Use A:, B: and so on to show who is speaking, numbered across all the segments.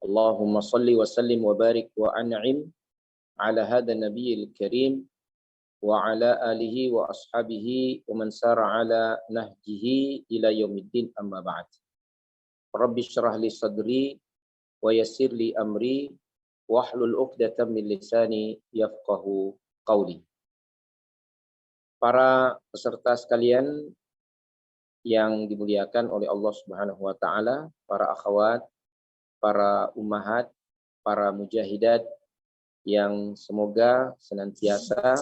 A: Allahumma salli wa sallim wa barik wa an'im ala hadha nabiyil karim wa ala alihi wa ashabihi wa man sara ala nahjihi ila yaumiddin, amma ba'd. Rabbi shrah li sadri wa yassir li amri wahlul 'uqdatam min lisani yafqahu qawli. Para peserta sekalian yang dimuliakan oleh Allah Subhanahu wa taala, para akhwat, para ummahat, para mujahidat yang semoga senantiasa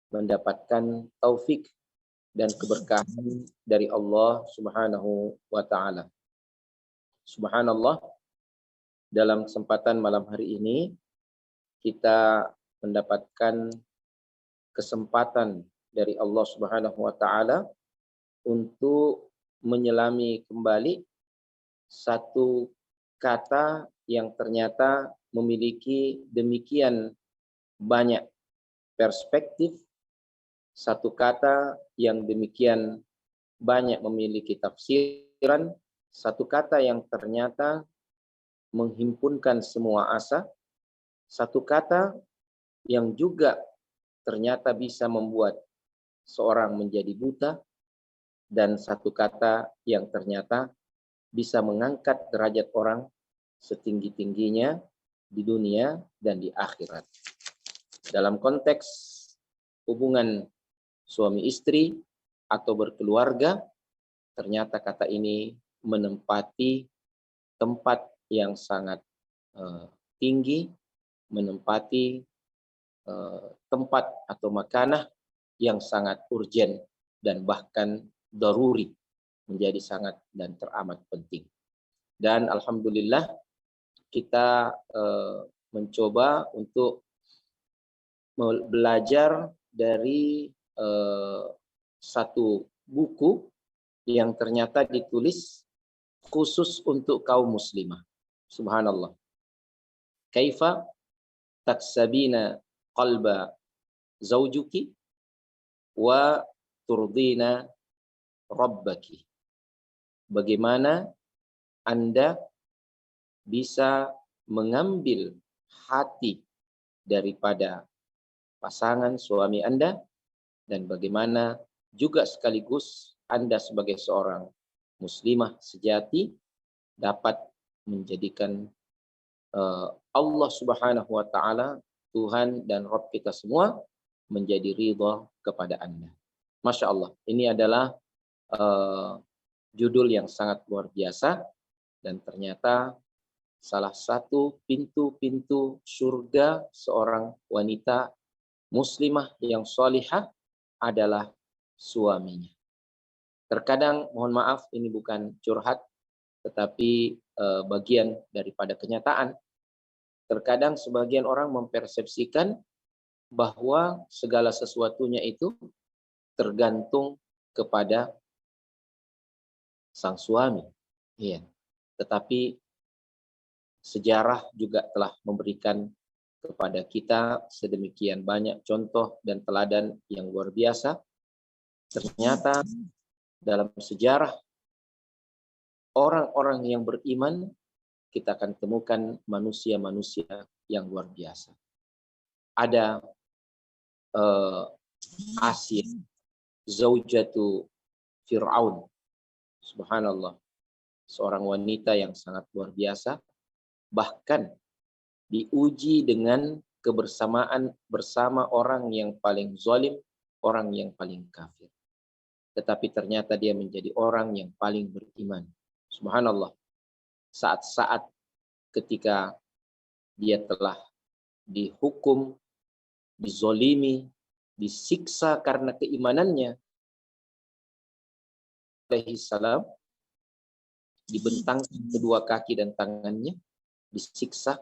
A: mendapatkan taufik dan keberkahan dari Allah Subhanahu wa taala. Subhanallah, dalam kesempatan malam hari ini kita mendapatkan kesempatan dari Allah Subhanahu wa taala untuk menyelami kembali satu kata yang ternyata memiliki demikian banyak perspektif, satu kata yang demikian banyak memiliki tafsiran, satu kata yang ternyata menghimpunkan semua asa, satu kata yang juga ternyata bisa membuat seorang menjadi buta, dan satu kata yang ternyata bisa mengangkat derajat orang setinggi-tingginya di dunia dan di akhirat. Dalam konteks hubungan suami istri atau berkeluarga, ternyata kata ini menempati tempat yang sangat tinggi, menempati tempat atau makanah yang sangat urgen dan bahkan daruri, menjadi sangat dan teramat penting. Dan alhamdulillah kita mencoba untuk belajar dari satu buku yang ternyata ditulis khusus untuk kaum muslimah. Subhanallah. Kaifa taksabina qalba zaujuki wa turdina rabbaki. Bagaimana Anda bisa mengambil hati daripada pasangan suami Anda, dan bagaimana juga sekaligus Anda sebagai seorang muslimah sejati dapat menjadikan Allah Subhanahu wa taala, Tuhan dan Rabb kita semua, menjadi ridha kepada Anda. Masya Allah, ini adalah judul yang sangat luar biasa, dan ternyata salah satu pintu-pintu surga seorang wanita muslimah yang salihah adalah suaminya. Terkadang, mohon maaf, ini bukan curhat, tetapi bagian daripada kenyataan. Terkadang sebagian orang mempersepsikan bahwa segala sesuatunya itu tergantung kepada sang suami. Iya. Tetapi sejarah juga telah memberikan kepada kita sedemikian banyak contoh dan teladan yang luar biasa. Ternyata dalam sejarah orang-orang yang beriman, kita akan temukan manusia-manusia yang luar biasa. Ada Asia, zaujatu Fir'aun. Subhanallah, seorang wanita yang sangat luar biasa, bahkan diuji dengan kebersamaan bersama orang yang paling zalim, orang yang paling kafir. Tetapi ternyata dia menjadi orang yang paling beriman. Subhanallah, saat-saat ketika dia telah dihukum, dizolimi, disiksa karena keimanannya, alaihi salam dibentangkan kedua kaki dan tangannya, disiksa,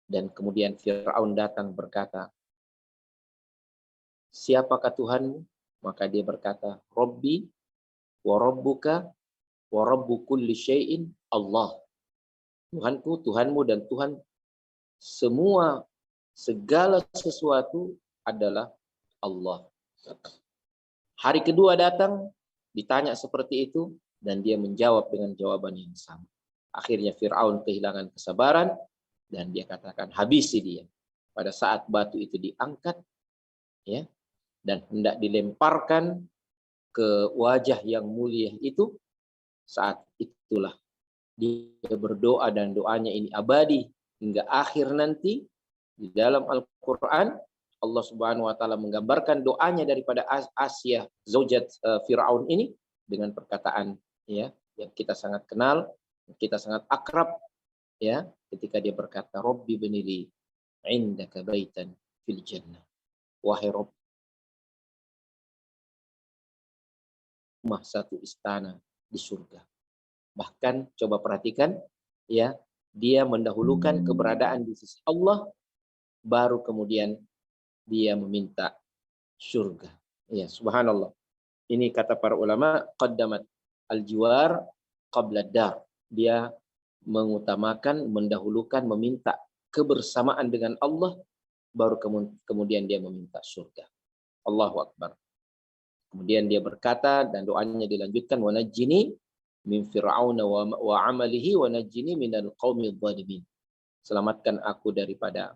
A: dan kemudian Fir'aun datang berkata, siapakah Tuhanmu? Maka dia berkata, Rabbi wa Rabbuka wa Rabbu kulli syai'in Allah. Tuhanku, Tuhanmu, dan Tuhan semua, segala sesuatu adalah Allah. Hari kedua datang, ditanya seperti itu, dan dia menjawab dengan jawaban yang sama. Akhirnya Fir'aun kehilangan kesabaran dan dia katakan habisi dia. Pada saat batu itu diangkat, ya, dan hendak dilemparkan ke wajah yang mulia itu, saat itulah dia berdoa dan doanya ini abadi hingga akhir nanti. Di dalam Al-Quran Allah Subhanahu wa taala menggambarkan doanya daripada Asia zaujat Firaun ini dengan perkataan, ya, yang kita sangat kenal, kita sangat akrab, ya, ketika dia berkata Rabbi binili indaka baitan fil jannah, wahai Rabb, rumah satu istana di surga. Bahkan coba perhatikan, ya, dia mendahulukan keberadaan di sisi Allah, baru kemudian dia meminta surga. Ya, subhanallah. Ini kata para ulama, qaddamat al-jiwar qabla dar. Dia mengutamakan, mendahulukan, meminta kebersamaan dengan Allah, baru kemudian dia meminta surga. Allahu Akbar. Kemudian dia berkata dan doanya dilanjutkan, wa najjini min fir'auna wa amalihi wa najjini minal qaumidh dhalimin. Selamatkan aku daripada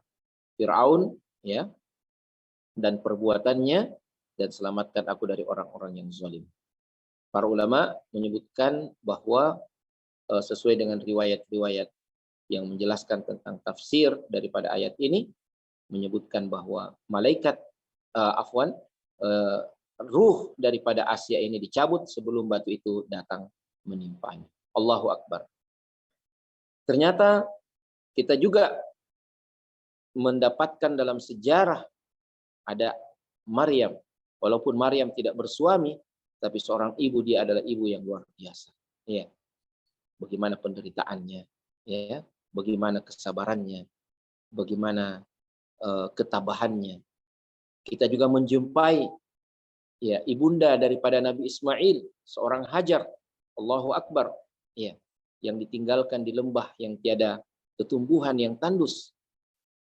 A: Fir'aun, ya, dan perbuatannya, dan selamatkan aku dari orang-orang yang zalim. Para ulama menyebutkan bahwa sesuai dengan riwayat-riwayat yang menjelaskan tentang tafsir daripada ayat ini, menyebutkan bahwa malaikat ruh daripada Asia ini dicabut sebelum batu itu datang menimpanya. Allahu Akbar. Ternyata kita juga mendapatkan dalam sejarah ada Maryam. Walaupun Maryam tidak bersuami, tapi seorang ibu, dia adalah ibu yang luar biasa. Ya. Bagaimana penderitaannya, ya, bagaimana kesabarannya, bagaimana ketabahannya. Kita juga menjumpai, ya, ibunda daripada Nabi Ismail, seorang Hajar, Allahu Akbar, ya, yang ditinggalkan di lembah yang tiada tumbuhan, yang tandus,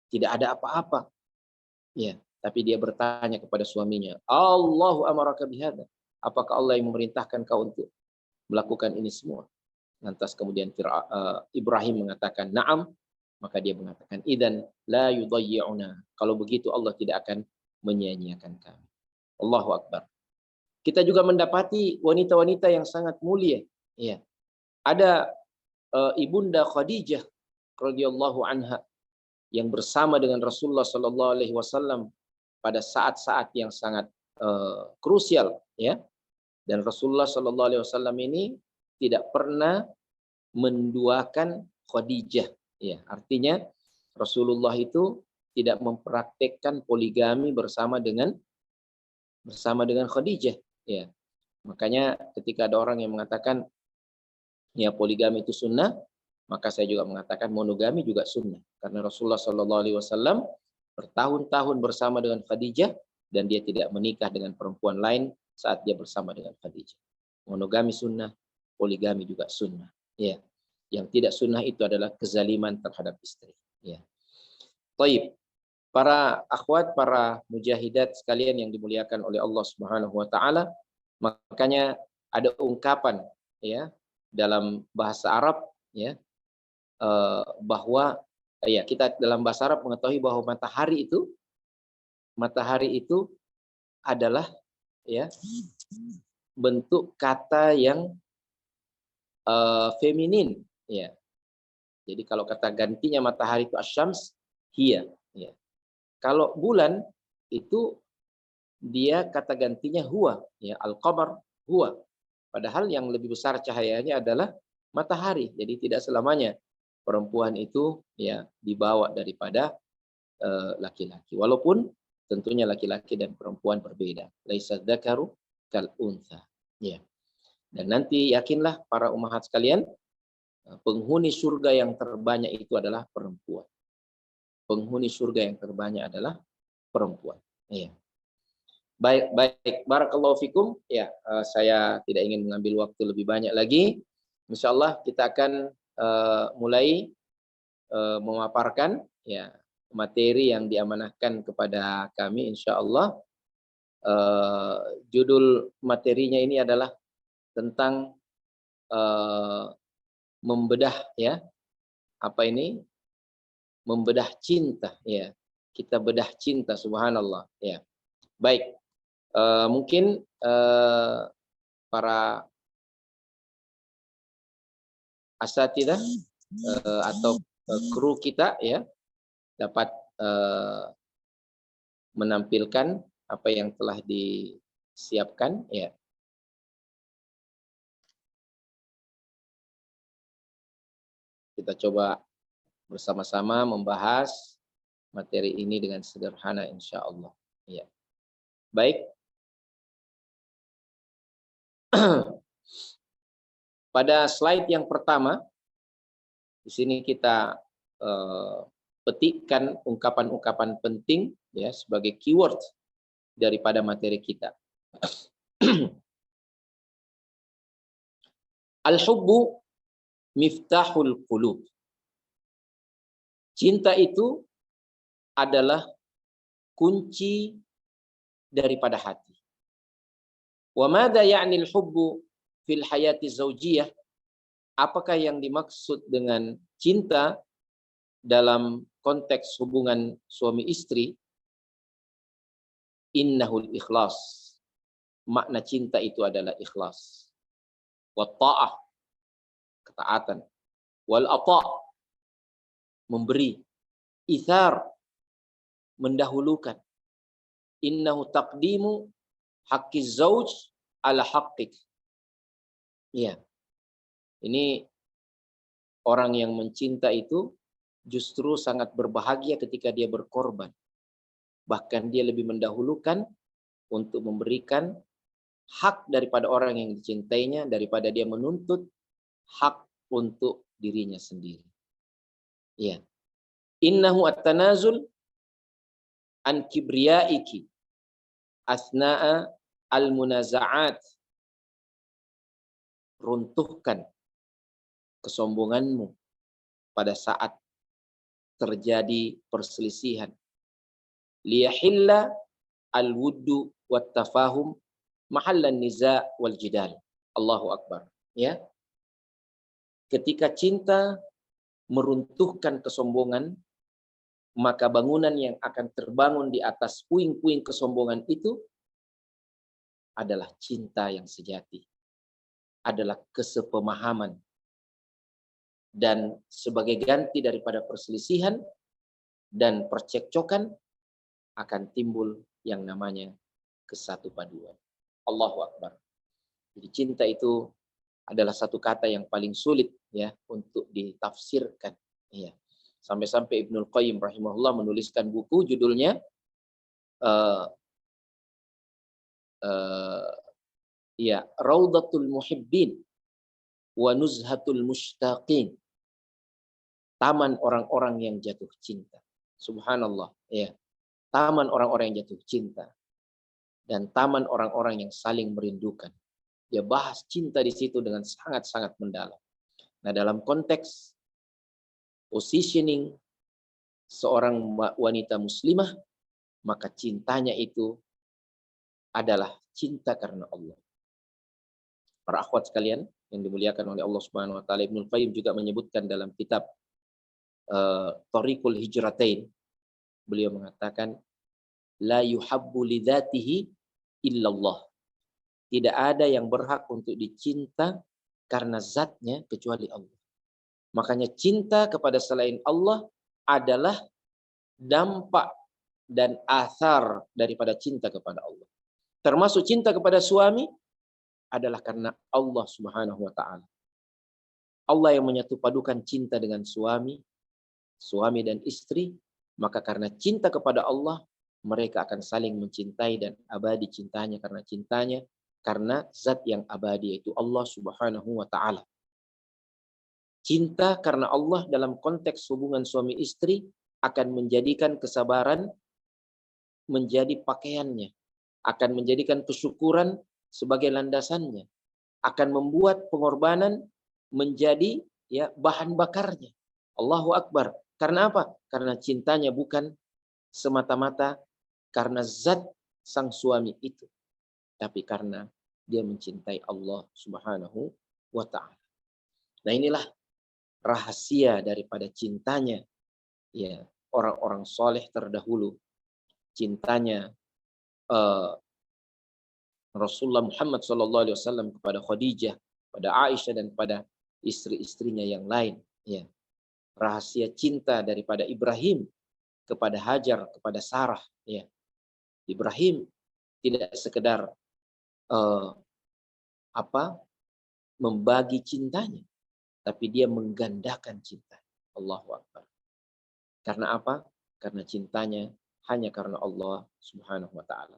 A: tidak ada apa-apa, ya, tapi dia bertanya kepada suaminya, Allahu amaraka bihadza, apakah Allah yang memerintahkan kau untuk melakukan ini semua? Lantas kemudian Ibrahim mengatakan na'am, maka dia mengatakan idzan la yudayyi'una, kalau begitu Allah tidak akan menyia-nyiakan kami. Allahu Akbar. Kita juga mendapati wanita-wanita yang sangat mulia, ya. Ada ibunda Khadijah radhiyallahu anha yang bersama dengan Rasulullah sallallahu alaihi wasallam pada saat-saat yang sangat krusial, ya. Dan Rasulullah sallallahu alaihi wasallam ini tidak pernah menduakan Khadijah, ya. Artinya Rasulullah itu tidak mempraktekkan poligami bersama dengan Khadijah, ya. Makanya ketika ada orang yang mengatakan ya poligami itu sunnah, maka saya juga mengatakan monogami juga sunnah. Karena Rasulullah SAW bertahun-tahun bersama dengan Khadijah dan dia tidak menikah dengan perempuan lain saat dia bersama dengan Khadijah. Monogami sunnah, poligami juga sunnah. Ya, yang tidak sunnah itu adalah kezaliman terhadap istri. Ya. Taib. Para akhwat, para mujahidat sekalian yang dimuliakan oleh Allah Subhanahu wa taala, makanya ada ungkapan, ya, dalam bahasa Arab, ya, bahwa ya kita dalam bahasa Arab mengetahui bahwa matahari itu adalah, ya, bentuk kata yang feminin, ya. Jadi kalau kata gantinya matahari itu asyams, hiya, ya. Kalau bulan itu dia kata gantinya huwa, ya, al-qamar huwa. Padahal yang lebih besar cahayanya adalah matahari. Jadi tidak selamanya perempuan itu, ya, dibawa daripada laki-laki. Walaupun tentunya laki-laki dan perempuan berbeda. Laisa dzakaru kal untha. Ya. Dan nanti yakinlah para ummahat sekalian, penghuni surga yang terbanyak itu adalah perempuan. Penghuni surga yang terbanyak adalah perempuan. Ya. Baik. Barakallahu fikum. Ya, saya tidak ingin mengambil waktu lebih banyak lagi. Insyaallah kita akan mulai memaparkan, ya, materi yang diamanahkan kepada kami. Insyaallah judul materinya ini adalah tentang membedah ya. Apa ini? Membedah cinta ya. Kita bedah cinta, subhanallah ya. Baik. Mungkin para asatidzah atau kru kita ya dapat menampilkan apa yang telah disiapkan ya. Kita coba bersama-sama membahas materi ini dengan sederhana insya Allah. Ya. Baik. Pada slide yang pertama, di sini kita petikkan ungkapan-ungkapan penting ya sebagai keyword daripada materi kita. Al-hubbu miftahul qulub. Cinta itu adalah kunci daripada hati. Wa madza ya'ni al-hubbu fil hayati zaujiyah? Apakah yang dimaksud dengan cinta dalam konteks hubungan suami istri? Innahul ikhlas. Makna cinta itu adalah ikhlas. Wa ta'ah, ketaatan. Wal ata', memberi. Ithar, mendahulukan. Innahu taqdimu haqqiz zauj ala haqqik. Ya. Ini orang yang mencinta itu justru sangat berbahagia ketika dia berkorban. Bahkan dia lebih mendahulukan untuk memberikan hak daripada orang yang dicintainya daripada dia menuntut hak untuk dirinya sendiri. Ya. Innahu at-tanazul an kibriyaiki asna'a al-munaza'at. Runtuhkan kesombonganmu pada saat terjadi perselisihan. Liyahilla al-wuddu wat tafahum mahallan niza' wal jidal. Allahu akbar. Ya. Ketika cinta meruntuhkan kesombongan, maka bangunan yang akan terbangun di atas puing-puing kesombongan itu adalah cinta yang sejati. Adalah kesepemahaman. Dan sebagai ganti daripada perselisihan dan percekcokan akan timbul yang namanya kesatupaduan. Allahu akbar. Jadi cinta itu adalah satu kata yang paling sulit ya untuk ditafsirkan. Ya. Sampai-sampai Ibnul Qayyim rahimahullah menuliskan buku judulnya Raudatul Muhibbin wa Nuzhatul Mushtaqin. Taman orang-orang yang jatuh cinta. Subhanallah, ya. Taman orang-orang yang jatuh cinta dan taman orang-orang yang saling merindukan. Dia bahas cinta di situ dengan sangat-sangat mendalam. Nah, dalam konteks positioning seorang wanita muslimah, maka cintanya itu adalah cinta karena Allah. Para akhwat sekalian yang dimuliakan oleh Allah Subhanahu wa taala, Ibnu Qayyim juga menyebutkan dalam kitab Thariqul Hijratain, beliau mengatakan la yuhabbu lidzatihi illallah. Tidak ada yang berhak untuk dicinta karena zatnya kecuali Allah. Makanya cinta kepada selain Allah adalah dampak dan athar daripada cinta kepada Allah. Termasuk cinta kepada suami adalah karena Allah Subhanahu wa taala. Allah yang menyatupadukan cinta dengan suami dan istri, maka karena cinta kepada Allah, mereka akan saling mencintai dan abadi cintanya karena zat yang abadi yaitu Allah Subhanahu wa taala. Cinta karena Allah dalam konteks hubungan suami istri akan menjadikan kesabaran menjadi pakaiannya, akan menjadikan kesyukuran sebagai landasannya, akan membuat pengorbanan menjadi bahan bakarnya. Allahu akbar. Karena apa? Karena cintanya bukan semata-mata karena zat sang suami itu, tapi karena dia mencintai Allah Subhanahu wa taala. Nah, inilah rahasia daripada cintanya ya orang-orang soleh terdahulu, cintanya Rasulullah Muhammad SAW kepada Khadijah, pada Aisyah dan pada istri-istrinya yang lain. Ya. Rahasia cinta daripada Ibrahim kepada Hajar, kepada Sarah. Ya. Ibrahim tidak sekedar membagi cintanya, tapi dia menggandakan cinta. Allahu Akbar. Karena apa? Karena cintanya hanya karena Allah Subhanahu wa taala.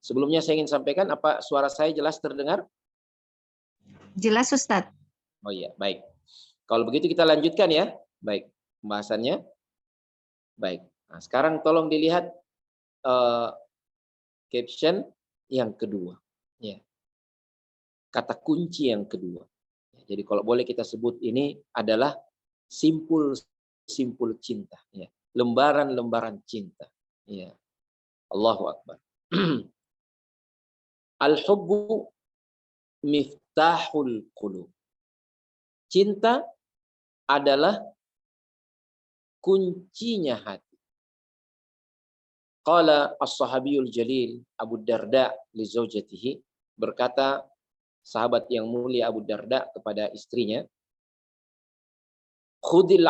A: Sebelumnya saya ingin sampaikan, apa suara saya jelas terdengar?
B: Jelas Ustadz.
A: Oh iya, baik. Kalau begitu kita lanjutkan ya. Baik, pembahasannya. Baik. Nah, sekarang tolong dilihat caption yang kedua. Ya. Kata kunci yang kedua. Jadi kalau boleh kita sebut ini adalah simpul cinta. Ya. Lembaran-lembaran cinta. Ya. Allahu Akbar. Al-hubbu miftahul qulub. Cinta adalah kuncinya hati. Qala as-sahabiyul jalil Abu Darda li zaujatihi, berkata sahabat yang mulia Abu Darda kepada istrinya, khudil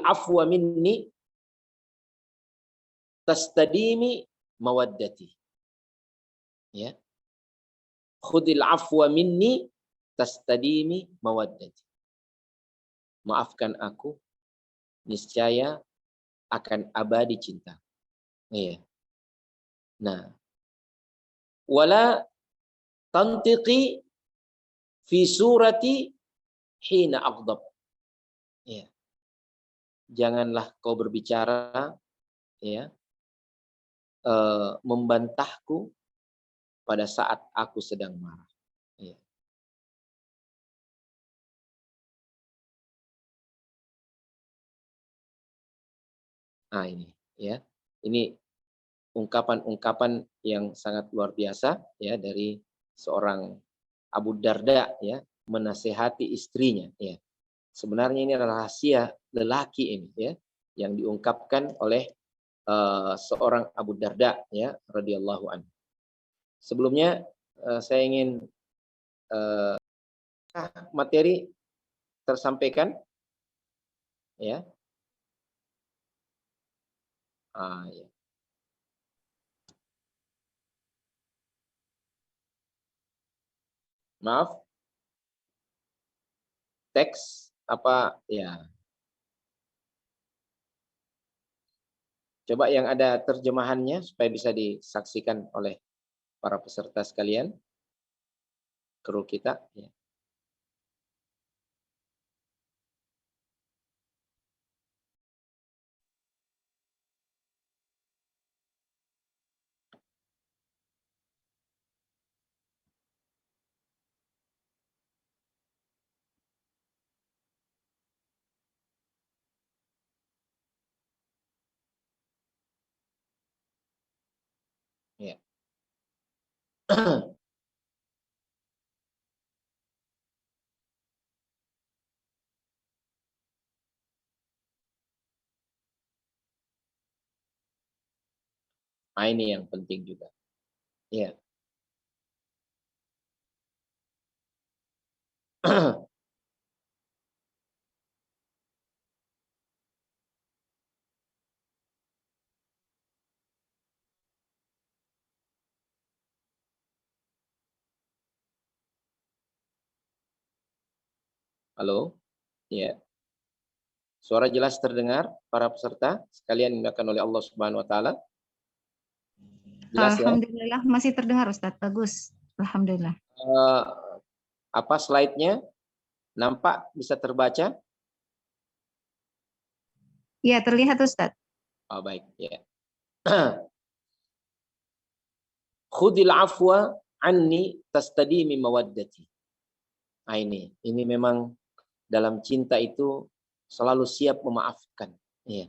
A: afwa minni tastadimi mawaddati. Ya. Khudil afwa minni tastadimi mawaddati. Maafkan aku, niscaya akan abadi cinta. Iya. Nah, wala tantiqi fi surati hina aghdab. Iya. Janganlah kau berbicara ya membantahku pada saat aku sedang marah. Iya. Nah ini ya, ini ungkapan-ungkapan yang sangat luar biasa ya dari seorang Abu Darda ya, menasehati istrinya ya. Sebenarnya ini adalah rahasia lelaki ini ya, yang diungkapkan oleh seorang Abu Darda ya radhiyallahu anhu. Sebelumnya saya ingin materi tersampaikan ya. Ya. Maaf. Teks apa ya? Coba yang ada terjemahannya supaya bisa disaksikan oleh para peserta sekalian, kru kita. Ya. Ya. Nah, ini yang penting juga. Ya. Halo. Ya. Suara jelas terdengar para peserta sekalian dimuliakan oleh Allah Subhanahu wa taala. Jelas
B: Alhamdulillah ya? Masih terdengar Ustaz. Bagus. Alhamdulillah.
A: Apa slide-nya? Nampak, bisa terbaca?
B: Iya, terlihat Ustaz.
A: Oh, baik, ya. Khudil afwa anni tastadimi mawaddati. Nah, ini memang dalam cinta itu selalu siap memaafkan. Ya.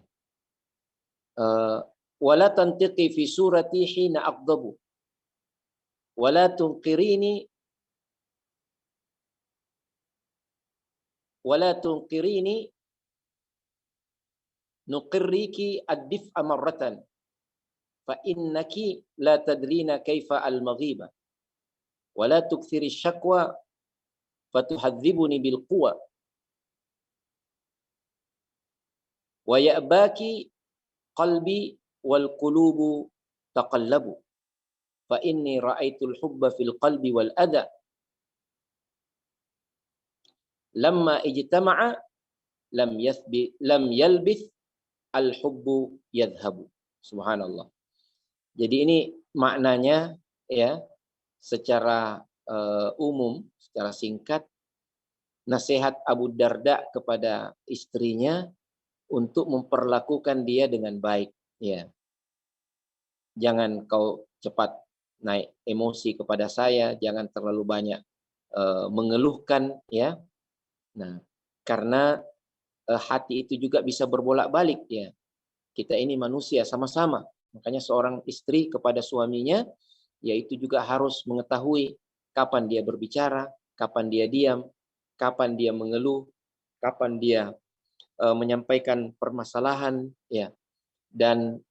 A: Wala tantiqi fi surati hina aqdabu. Wala tunqirini wala tunqirini nuqirriki ad-dif'a marratan fa innaki la tadrina kaifa al-maghiba wala tukthiri syakwa fatuhadzibuni bil quwa wa ya'baki qalbi wal qulubu taqallabu fa inni ra'aitul hubba fil qalbi wal adha lamma ijtama'a lam yalbith al hubbu yadhhabu. Subhanallah. Jadi ini maknanya ya secara umum, secara singkat, nasihat Abu Darda kepada istrinya untuk memperlakukan dia dengan baik. Ya, jangan kau cepat naik emosi kepada saya, jangan terlalu banyak mengeluhkan, ya. Nah, karena hati itu juga bisa berbolak-balik, ya. Kita ini manusia sama-sama. Makanya seorang istri kepada suaminya, yaitu juga harus mengetahui kapan dia berbicara, kapan dia diam, kapan dia mengeluh, kapan dia menyampaikan permasalahan, ya. Dan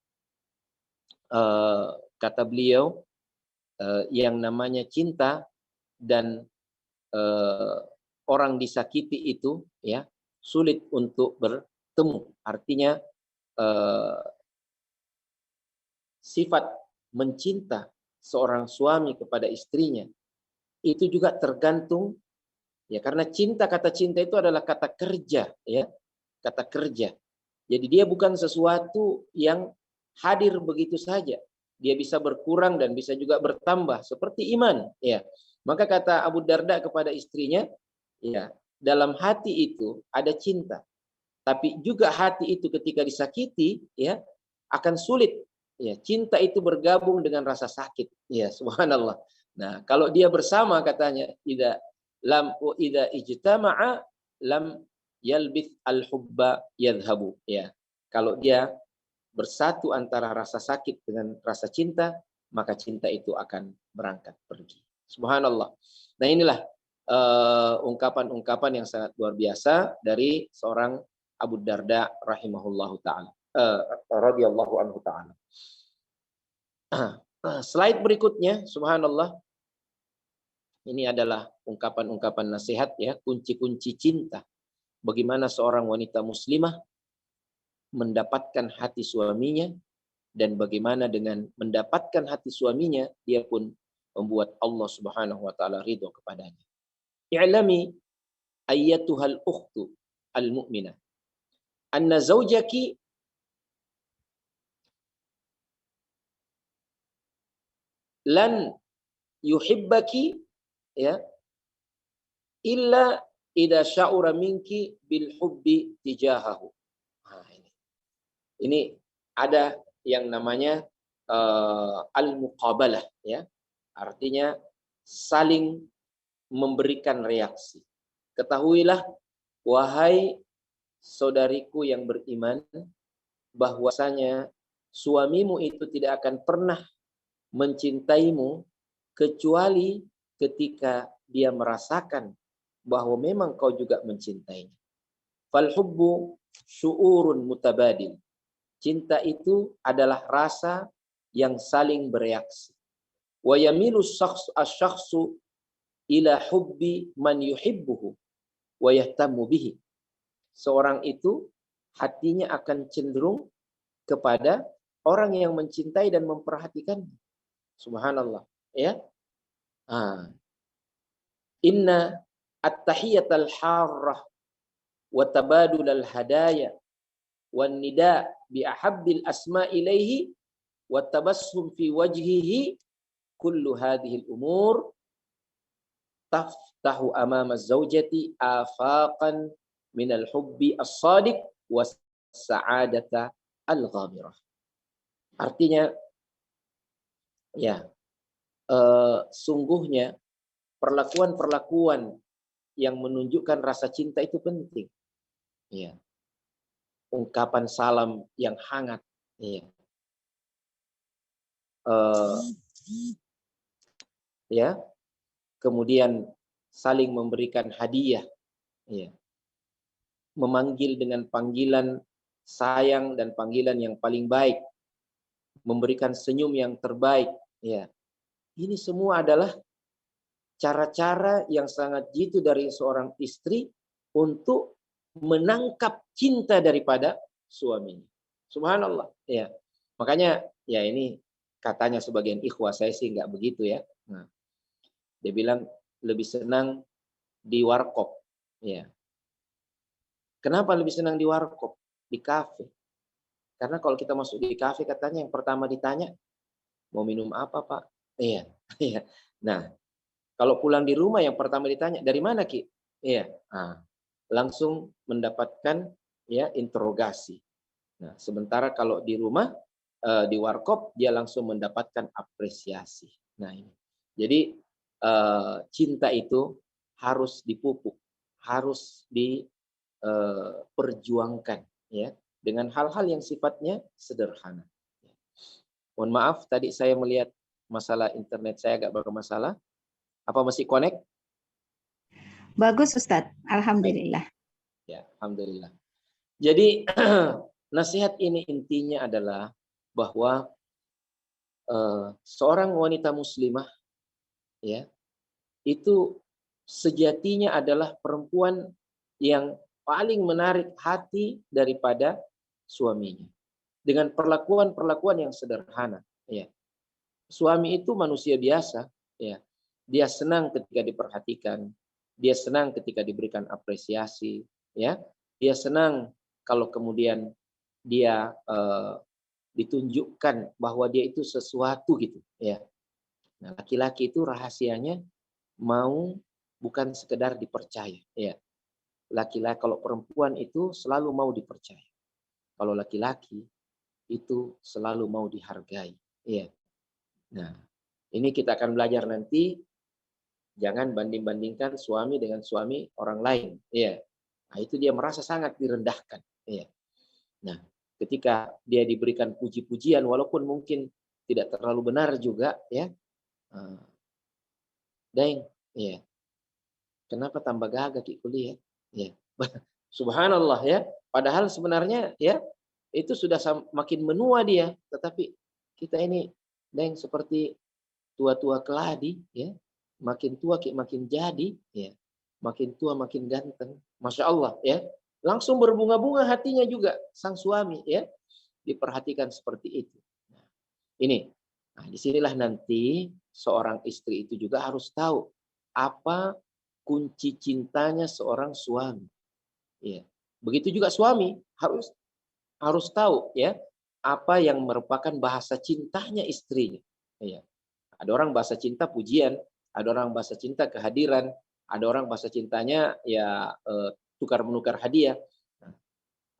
A: kata beliau, yang namanya cinta dan orang disakiti itu, ya, sulit untuk bertemu. Artinya sifat mencinta seorang suami kepada istrinya itu juga tergantung, ya, karena cinta, kata cinta itu adalah kata kerja, ya, kata kerja. Jadi dia bukan sesuatu yang hadir begitu saja. Dia bisa berkurang dan bisa juga bertambah seperti iman, ya. Maka kata Abu Darda kepada istrinya, ya, dalam hati itu ada cinta. Tapi juga hati itu ketika disakiti, ya, akan sulit. Ya, cinta itu bergabung dengan rasa sakit. Ya, subhanallah. Nah, kalau dia bersama, katanya, idza ijtama'a lam yalbith al-hubba yadhhabu. Ya. Kalau dia bersatu antara rasa sakit dengan rasa cinta, maka cinta itu akan berangkat pergi. Subhanallah. Nah, inilah ungkapan-ungkapan yang sangat luar biasa dari seorang Abu Darda rahimahullahu taala, radhiyallahu anhu taala. Slide berikutnya, subhanallah. Ini adalah ungkapan-ungkapan nasihat, ya, kunci-kunci cinta. Bagaimana seorang wanita muslimah mendapatkan hati suaminya, dan bagaimana dengan mendapatkan hati suaminya dia pun membuat Allah Subhanahu wa taala ridho kepadanya. I'lami ayyatuhal ukhtu al-mu'minah anna zawjaki lan yuhibbaki, ya, illa idza sya'ura minki bil hubbi tijahahu. Nah, ini ada yang namanya al-muqabalah, ya. Artinya saling memberikan reaksi. Ketahuilah wahai saudariku yang beriman, bahwasanya suamimu itu tidak akan pernah mencintaimu kecuali ketika dia merasakan bahwa memang kau juga mencintainya. Fal hubbu syu'urun mutabadil. Cinta itu adalah rasa yang saling bereaksi. Wa yamilu asy-syakhsu ila hubbi man yuhibbuhu wa yahtammu bihi. Seorang itu hatinya akan cenderung kepada orang yang mencintai dan memperhatikan. Subhanallah, ya. Inna at-tahiyatal harrah wa tabadulal hadaya wan nida bi ahabbil asma ilaihi wa tabassum fi wajhihi kullu hadhihi al-umur taftahu amama az-zawjati afaqan minal hubbi as-sadiq was sa'adata al-ghamirah. Artinya, ya, sungguhnya perlakuan-perlakuan yang menunjukkan rasa cinta itu penting. Ya. Ungkapan salam yang hangat, ya. Ya. Kemudian saling memberikan hadiah, ya. memanggil dengan panggilan sayang dan panggilan yang paling baik, memberikan senyum yang terbaik, ya. Ini semua adalah cara-cara yang sangat jitu dari seorang istri untuk menangkap cinta daripada suaminya. Subhanallah, ya. Makanya ya ini katanya sebagian ikhwah, saya sih nggak begitu ya. Nah, dia bilang lebih senang di warkop, ya. Kenapa lebih senang di warkop, di kafe? Karena kalau kita masuk di kafe katanya yang pertama ditanya, mau minum apa Pak? Iya, iya. Nah, kalau pulang di rumah yang pertama ditanya, dari mana Ki? Iya. Nah, langsung mendapatkan ya interogasi. Nah, sementara kalau di rumah di warkop dia langsung mendapatkan apresiasi. Nah, ini. Jadi cinta itu harus dipupuk, harus diperjuangkan ya dengan hal-hal yang sifatnya sederhana. Mohon maaf tadi saya melihat masalah internet saya agak bermasalah. Apa masih connect?
B: Bagus Ustadz, alhamdulillah.
A: Ya, alhamdulillah. Jadi nasihat ini intinya adalah bahwa seorang wanita muslimah ya itu sejatinya adalah perempuan yang paling menarik hati daripada suaminya dengan perlakuan-perlakuan yang sederhana ya. Suami itu manusia biasa ya. Dia senang ketika diperhatikan, dia senang ketika diberikan apresiasi ya. Dia senang kalau kemudian dia ditunjukkan bahwa dia itu sesuatu gitu ya. Nah, laki-laki itu rahasianya mau bukan sekedar dipercaya ya. Laki-laki kalau perempuan itu selalu mau dipercaya. Kalau laki-laki itu selalu mau dihargai ya. Nah, ini kita akan belajar nanti, jangan banding-bandingkan suami dengan suami orang lain ya. Nah, itu dia merasa sangat direndahkan ya. Nah, ketika dia diberikan puji-pujian walaupun mungkin tidak terlalu benar juga ya. Deng, ya. Kenapa tambah gagah Ki kuliah? Ya. Subhanallah ya. Padahal sebenarnya ya itu sudah makin menua dia, tetapi kita ini Deng seperti tua-tua keladi ya. Makin tua Ki makin jadi ya. Makin tua makin ganteng. Masya Allah ya. Langsung berbunga-bunga hatinya juga sang suami ya. Diperhatikan seperti itu. Nah, ini. Nah, disinilah nanti seorang istri itu juga harus tahu apa kunci cintanya seorang suami. Ya. Begitu juga suami harus tahu ya apa yang merupakan bahasa cintanya istrinya. Ya. Ada orang bahasa cinta pujian, ada orang bahasa cinta kehadiran, ada orang bahasa cintanya ya tukar menukar hadiah.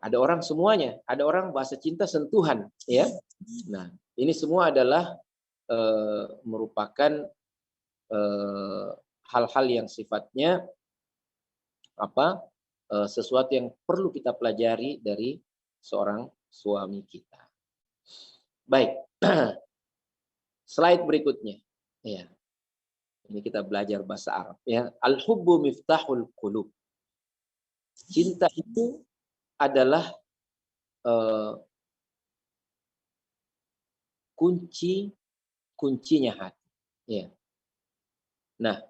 A: Ada orang semuanya, ada orang bahasa cinta sentuhan, ya. Nah, ini semua adalah merupakan hal-hal yang sifatnya apa? Sesuatu yang perlu kita pelajari dari seorang suami kita. Baik. Slide berikutnya. Ya. Ini kita belajar bahasa Arab ya. Al-hubbu miftahul qulub. Cinta itu adalah kuncinya hati. Ya. Nah,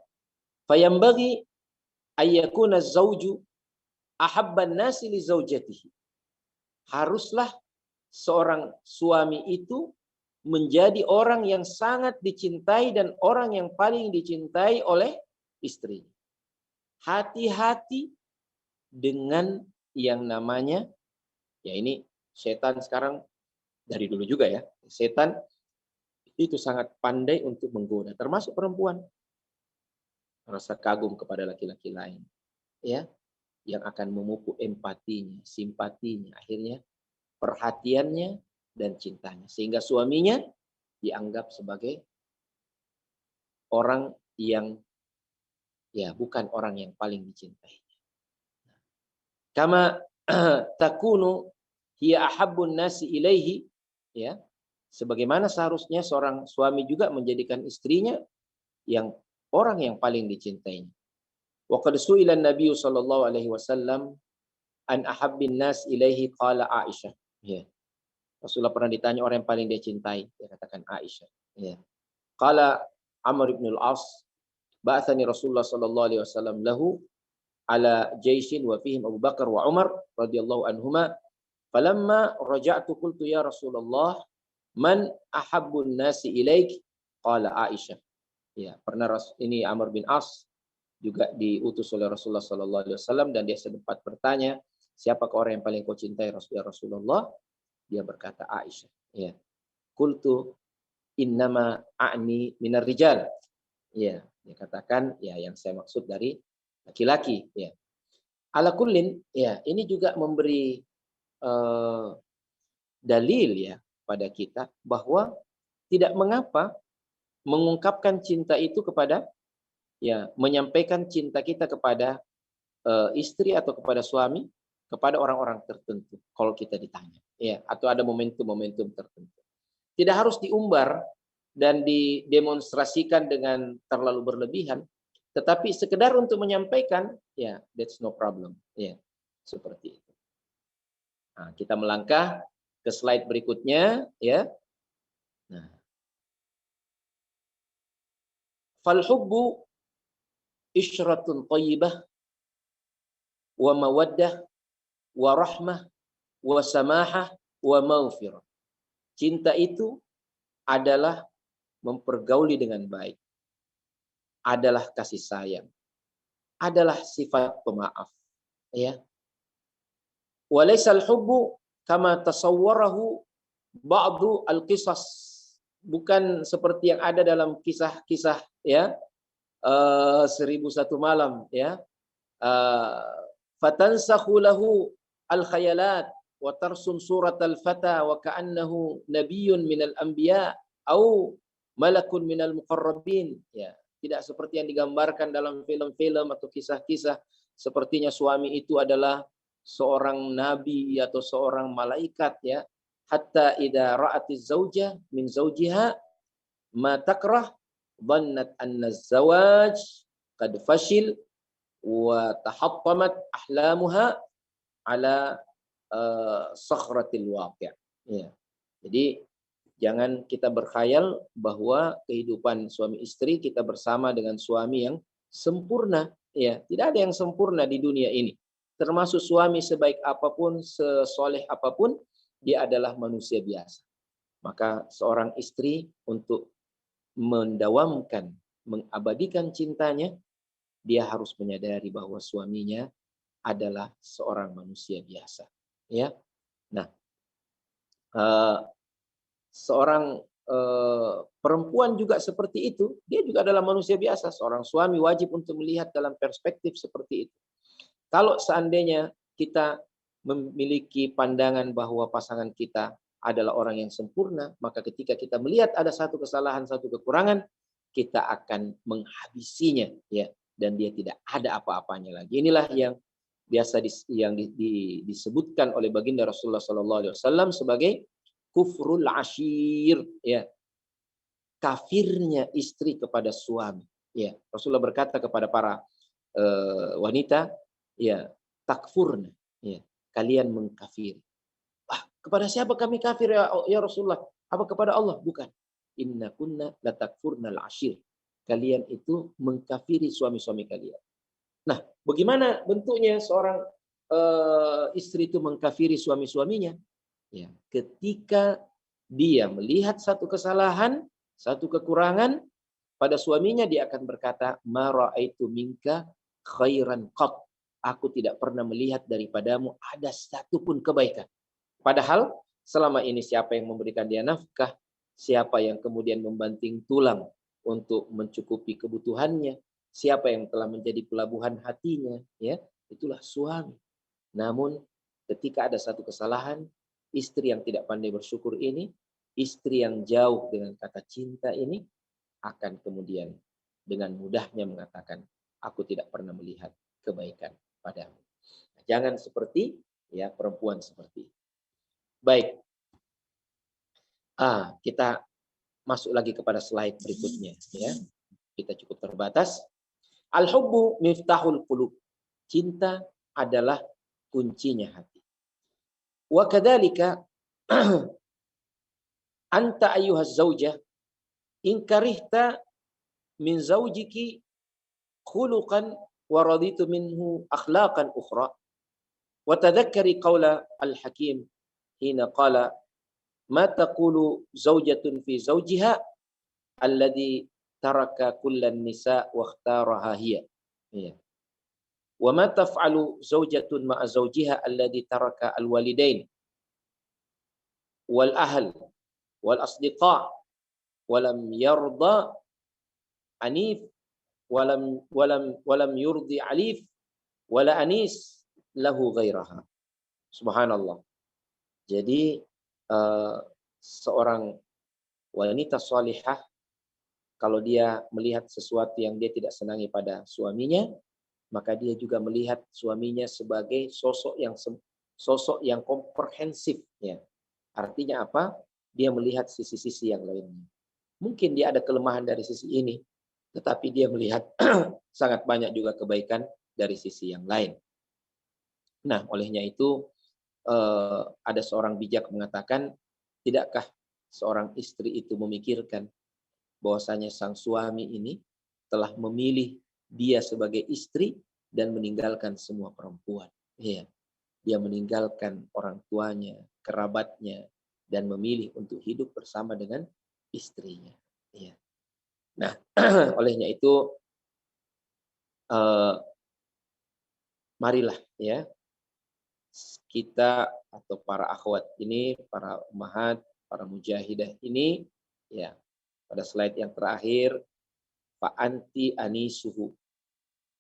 A: fayambaghi ayyakuna az-zawju ahabban nasi li zaujatihi. Haruslah seorang suami itu menjadi orang yang sangat dicintai dan orang yang paling dicintai oleh istrinya. Hati-hati dengan yang namanya, ya ini setan sekarang dari dulu juga ya. Setan itu sangat pandai untuk menggoda, termasuk perempuan. Rasa kagum kepada laki-laki lain. Ya, yang akan memupuk empatinya, simpatinya, akhirnya perhatiannya dan cintanya. Sehingga suaminya dianggap sebagai orang yang ya bukan orang yang paling dicintai. Kama takunu hiya ahabbun nasi ilaihi ya. Sebagaimana seharusnya seorang suami juga menjadikan istrinya yang orang yang paling dicintainya. Wa qad su'ila an-nabiy sallallahu alaihi wasallam an ahabbin nas ilaihi qala Aisyah. Ya. Rasulullah pernah ditanya orang yang paling dia cintai, dia katakan Aisyah. Ya. Qala Amr ibn al-As, ba'athani Rasulullah sallallahu alaihi wasallam lahu ala jaishin wa fihim Abu Bakar wa Umar radhiyallahu anhuma. Falamma raja'tu qultu ya Rasulullah, man ahabbun nasi ilaik? Qala Aisyah. Ya, pernah ini Amr bin As juga diutus oleh Rasulullah sallallahu alaihi wasallam dan dia sempat bertanya, siapakah orang yang paling kau cintai ya Rasulullah? Dia berkata Aisyah. Ya. Qultu innama a'ni minar rijal. Ya, dia katakan ya yang saya maksud dari laki-laki, ya. Ala kullin, ya, ini juga memberi dalil ya pada kita bahwa tidak mengapa mengungkapkan cinta itu kepada, ya, menyampaikan cinta kita kepada istri atau kepada suami, kepada orang-orang tertentu kalau kita ditanya, ya, atau ada momentum-momentum tertentu. Tidak harus diumbar dan didemonstrasikan dengan terlalu berlebihan, tetapi sekedar untuk menyampaikan, ya, that's no problem, ya, seperti itu. Nah, kita melangkah ke slide berikutnya, ya. Nah, fal hubbu isyratun thayyibah wa mawaddah wa rahmah wa samahah wa maghfirah. Cinta itu adalah mempergauli dengan baik, adalah kasih sayang, adalah sifat pemaaf, ya. Wa laysal hubbu kama tasawwarahu ba'du al-qisas. Bukan seperti yang ada dalam kisah-kisah, ya, 1001 malam, ya. Fatansakhu lahu al-khayalat wa tarsun surat al-fata wa ka'annahu nabiyyun minal anbiya au malakun minal muqarrabin. Ya, tidak seperti yang digambarkan dalam film-film atau kisah-kisah, sepertinya suami itu adalah seorang nabi atau seorang malaikat, ya. Hatta idza ra'atiz zauja min zaujiha ma takrah dhannat anna az-zawaj qad fashil wa tahattamat ahlamuha ala sakhratil waqi'. Ya. Jadi jangan kita berkhayal bahwa kehidupan suami istri kita bersama dengan suami yang sempurna, ya. Tidak ada yang sempurna di dunia ini. Termasuk suami sebaik apapun, sesoleh apapun, dia adalah manusia biasa. Maka seorang istri untuk mendawamkan, mengabadikan cintanya, dia harus menyadari bahwa suaminya adalah seorang manusia biasa, ya. Nah, seorang perempuan juga seperti itu, dia juga adalah manusia biasa. Seorang suami wajib untuk melihat dalam perspektif seperti itu. Kalau seandainya kita memiliki pandangan bahwa pasangan kita adalah orang yang sempurna, maka ketika kita melihat ada satu kesalahan, satu kekurangan, kita akan menghabisinya, ya, dan dia tidak ada apa-apanya lagi. Inilah yang biasa disebutkan oleh baginda Rasulullah SAW sebagai kufrul ashir, ya, kafirnya istri kepada suami, ya. Rasulullah berkata kepada para wanita, ya, takfurna, ya, kalian mengkafiri. Kepada siapa kami kafir, ya Rasulullah? Apa kepada Allah? Bukan. Inna kunna latakfurnal ashir. Kalian itu mengkafiri suami-suami kalian. Nah, bagaimana bentuknya seorang istri itu mengkafiri suami-suaminya? Ya, ketika dia melihat satu kesalahan, satu kekurangan pada suaminya, dia akan berkata, ma ra'aitu minka khairan qat. Aku tidak pernah melihat daripadamu ada satupun kebaikan. Padahal selama ini siapa yang memberikan dia nafkah, siapa yang kemudian membanting tulang untuk mencukupi kebutuhannya, siapa yang telah menjadi pelabuhan hatinya, ya, itulah suami. Namun ketika ada satu kesalahan, istri yang tidak pandai bersyukur ini, istri yang jauh dengan kata cinta ini, akan kemudian dengan mudahnya mengatakan, aku tidak pernah melihat kebaikan padamu. Jangan seperti, ya, perempuan seperti itu. Baik. Kita masuk lagi kepada slide berikutnya, ya. Kita cukup terbatas. Al-hubbu miftahul qulub. Cinta adalah kuncinya hati. Wa kadzalika anta ayyuhaz zaujah in karihta min zaujiki khuluqan wa raditu minhu akhlaqan ukhra wa tadhakkari qawla al-hakim hina qala ma taqulu zaujatun fi zawjiha alladhi taraka kullan nisa wa ikhtaraha hiya. Ya. Wa ma taf'alu zaujatun ma'a zawjiha alladhi taraka al-walidain wal ahl wal asdiqa wa lam yarda anif walam yurdi alif wala anis lahu ghairaha. Subhanallah. Jadi seorang wanita salihah kalau dia melihat sesuatu yang dia tidak senangi pada suaminya, maka dia juga melihat suaminya sebagai sosok yang komprehensif, ya. Artinya apa? Dia melihat sisi-sisi yang lainnya. Mungkin dia ada kelemahan dari sisi ini, tetapi dia melihat sangat banyak juga kebaikan dari sisi yang lain. Nah, olehnya itu ada seorang bijak mengatakan, tidakkah seorang istri itu memikirkan bahwasanya sang suami ini telah memilih dia sebagai istri dan meninggalkan semua perempuan. Ya. Dia meninggalkan orang tuanya, kerabatnya, dan memilih untuk hidup bersama dengan istrinya. Ya. Nah, olehnya itu marilah ya kita atau para akhwat ini, para ummahat, para mujahidah ini, ya, pada slide yang terakhir, fa anti anisuhu,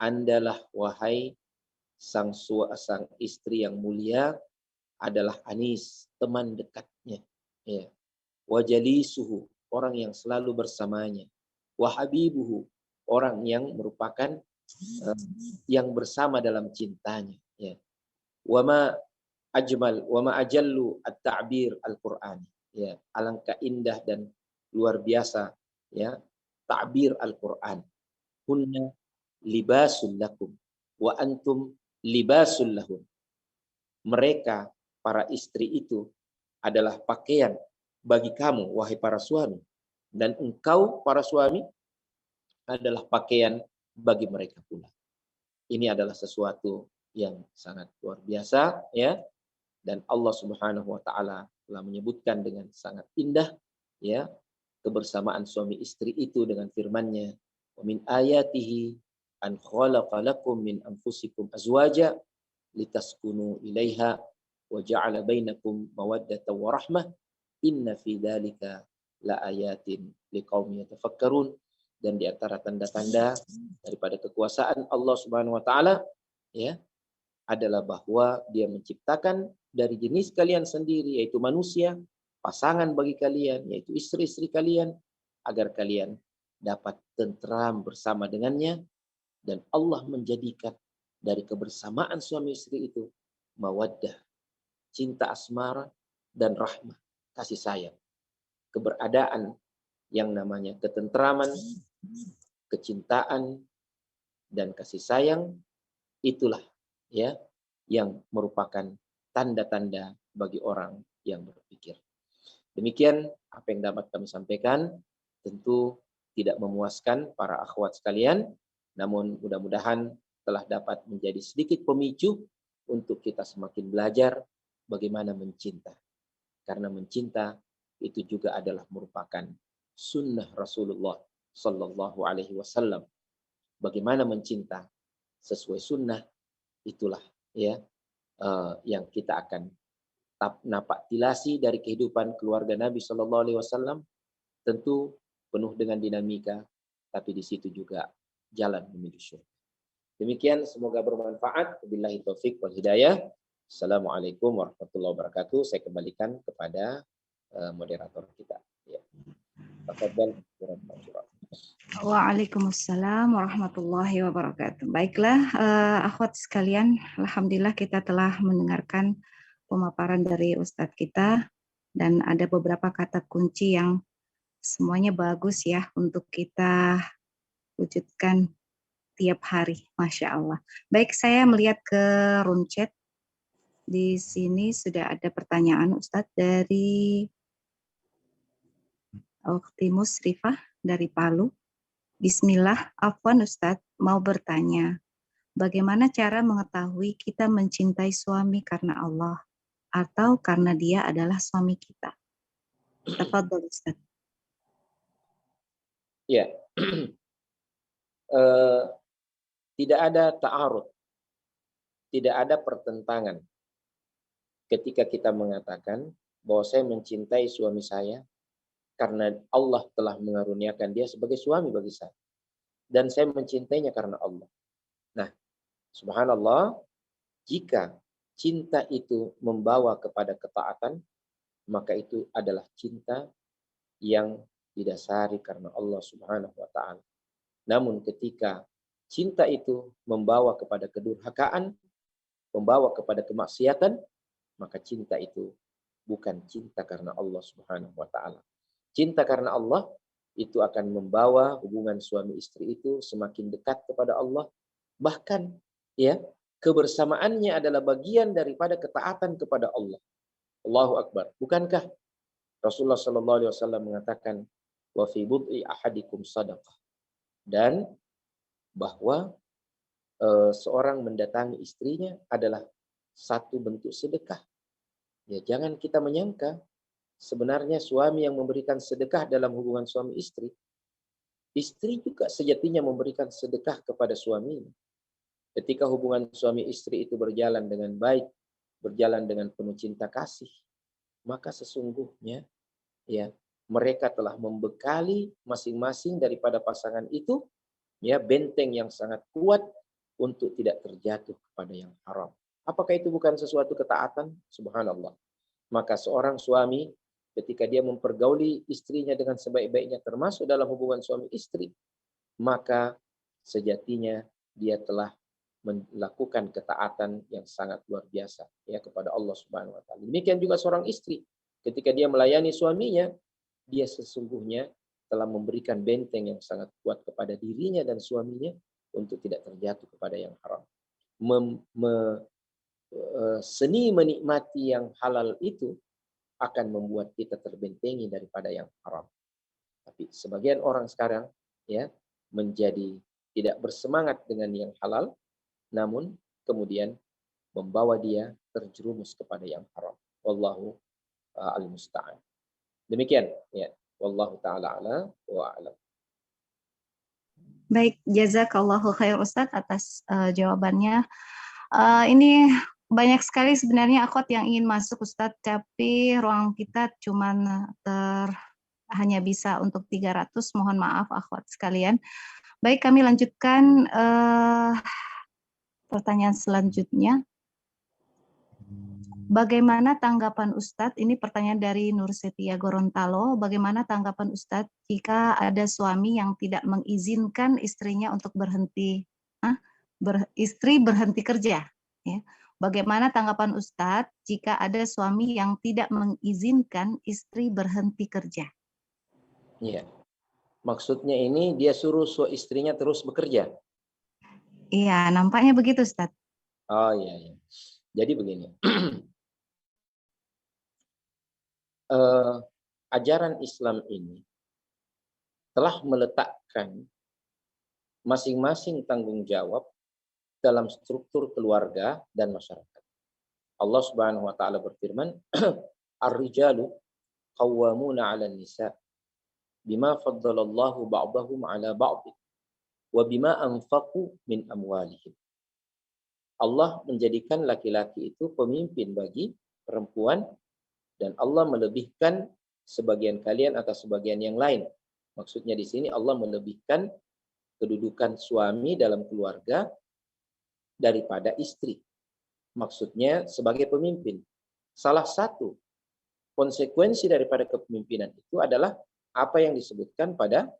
A: andalah wahai sang istri yang mulia adalah anis, teman dekatnya, ya. Wa jalisuhu, orang yang selalu bersamanya. Wa habibuhu, orang yang merupakan yang bersama dalam cintanya, ya. Wa ma ajmal wa ma ajallu at-ta'bir al-Qur'ani, ya. Alangkah indah dan luar biasa, ya, ta'bir Al-Qur'an. Hunna libasul lakum wa antum libasul lahun. Mereka para istri itu adalah pakaian bagi kamu wahai para suami, dan engkau para suami adalah pakaian bagi mereka pula. Ini adalah sesuatu yang sangat luar biasa, ya. Dan Allah Subhanahu wa taala telah menyebutkan dengan sangat indah, ya, kebersamaan suami istri itu dengan firman-Nya, "Wa min ayatihi an khalaqa lakum min anfusikum azwaja litaskunu ilaiha wa ja'ala bainakum mawaddatan wa rahmah inna fi dzalika laayatin liqaumin yatafakkarun." Dan di antara tanda-tanda daripada kekuasaan Allah Subhanahu wa taala, ya, adalah bahwa Dia menciptakan dari jenis kalian sendiri, yaitu manusia, pasangan bagi kalian, yaitu istri-istri kalian, agar kalian dapat tentram bersama dengannya. Dan Allah menjadikan dari kebersamaan suami istri itu mawaddah, cinta asmara, dan rahmah, kasih sayang. Keberadaan yang namanya ketentraman, kecintaan, dan kasih sayang, itulah, ya, yang merupakan tanda-tanda bagi orang yang berpikir. Demikian apa yang dapat kami sampaikan. Tentu tidak memuaskan para akhwat sekalian, namun mudah-mudahan telah dapat menjadi sedikit pemicu untuk kita semakin belajar bagaimana mencinta. Karena mencinta itu juga adalah merupakan sunnah Rasulullah Sallallahu Alaihi Wasallam. Bagaimana mencinta sesuai sunnah, itulah, ya, yang kita akan napak tilasi dari kehidupan keluarga Nabi Sallallahu Alaihi Wasallam. Tentu penuh dengan dinamika, tapi di situ juga jalan menuju surga. Demikian, semoga bermanfaat. Wabillahi taufik wal hidayah. Assalamualaikum warahmatullahi wabarakatuh. Saya kembalikan kepada moderator kita. Ya.
B: Waalaikumsalam warahmatullahi wabarakatuh. Baiklah, akhwat sekalian, alhamdulillah kita telah mendengarkan pemaparan dari Ustadz kita, dan ada beberapa kata kunci yang semuanya bagus ya untuk kita wujudkan tiap hari. Masya Allah. Baik, saya melihat ke room chat. Di sini sudah ada pertanyaan Ustadz dari Ukti Musrifah dari Palu. Bismillah, afwan Ustadz, mau bertanya, bagaimana cara mengetahui kita mencintai suami karena Allah atau karena dia adalah suami kita? Tafadhol Ustadz.
A: Ya, tidak ada ta'arud, tidak ada pertentangan ketika kita mengatakan bahwa saya mencintai suami saya karena Allah telah mengaruniakan dia sebagai suami bagi saya. Dan saya mencintainya karena Allah. Nah, subhanallah, jika cinta itu membawa kepada ketaatan, maka itu adalah cinta yang didasari karena Allah subhanahu wa ta'ala. Namun ketika cinta itu membawa kepada kedurhakaan, membawa kepada kemaksiatan, maka cinta itu bukan cinta karena Allah subhanahu wa ta'ala. Cinta karena Allah itu akan membawa hubungan suami istri itu semakin dekat kepada Allah. Bahkan ya, kebersamaannya adalah bagian daripada ketaatan kepada Allah. Allahu Akbar. Bukankah Rasulullah sallallahu alaihi wasallam mengatakan wa fi bud'i ahadikum sadaqah, dan bahwa seorang mendatangi istrinya adalah satu bentuk sedekah. Ya, jangan kita menyangka sebenarnya suami yang memberikan sedekah dalam hubungan suami istri. Istri juga sejatinya memberikan sedekah kepada suaminya. Ketika hubungan suami istri itu berjalan dengan baik, berjalan dengan penuh cinta kasih, maka sesungguhnya ya mereka telah membekali masing-masing daripada pasangan itu ya benteng yang sangat kuat untuk tidak terjatuh kepada yang haram. Apakah itu bukan sesuatu ketaatan? Subhanallah. Maka seorang suami ketika dia mempergauli istrinya dengan sebaik-baiknya termasuk dalam hubungan suami istri, maka sejatinya dia telah melakukan ketaatan yang sangat luar biasa ya kepada Allah Subhanahu wa taala. Demikian juga seorang istri ketika dia melayani suaminya, dia sesungguhnya telah memberikan benteng yang sangat kuat kepada dirinya dan suaminya untuk tidak terjatuh kepada yang haram. Seni menikmati yang halal itu akan membuat kita terbentengi daripada yang haram. Tapi sebagian orang sekarang ya menjadi tidak bersemangat dengan yang halal, namun kemudian membawa dia terjerumus kepada yang haram. Wallahu al-musta'an. Demikian ya. Wallahu taala ala wa a'lam.
B: Baik, jazakallahu khair Ustadz atas jawabannya. Ini banyak sekali sebenarnya akhwat yang ingin masuk Ustadz, tapi ruang kita cuma hanya bisa untuk 300, mohon maaf akhwat sekalian. Baik, kami lanjutkan pertanyaan selanjutnya. Bagaimana tanggapan Ustadz, ini pertanyaan dari Nur Setia Gorontalo, bagaimana tanggapan Ustadz jika ada suami yang tidak mengizinkan istrinya untuk istri berhenti kerja? Ya. Bagaimana tanggapan Ustadz jika ada suami yang tidak mengizinkan istri berhenti kerja?
A: Iya. Maksudnya ini dia suruh istrinya terus bekerja?
B: Iya, nampaknya begitu Ustadz.
A: Oh iya, iya. Jadi begini. Ajaran Islam ini telah meletakkan masing-masing tanggung jawab dalam struktur keluarga dan masyarakat. Allah Subhanahu wa taala berfirman, "Ar-rijalu qawwamuna 'alan nisa bima faddalallahu ba'dahum 'ala ba'd wa bima anfaqu min amwalihim." Allah menjadikan laki-laki itu pemimpin bagi perempuan dan Allah melebihkan sebagian kalian atas sebagian yang lain. Maksudnya di sini Allah melebihkan kedudukan suami dalam keluarga daripada istri. Maksudnya sebagai pemimpin. Salah satu konsekuensi daripada kepemimpinan itu adalah apa yang disebutkan pada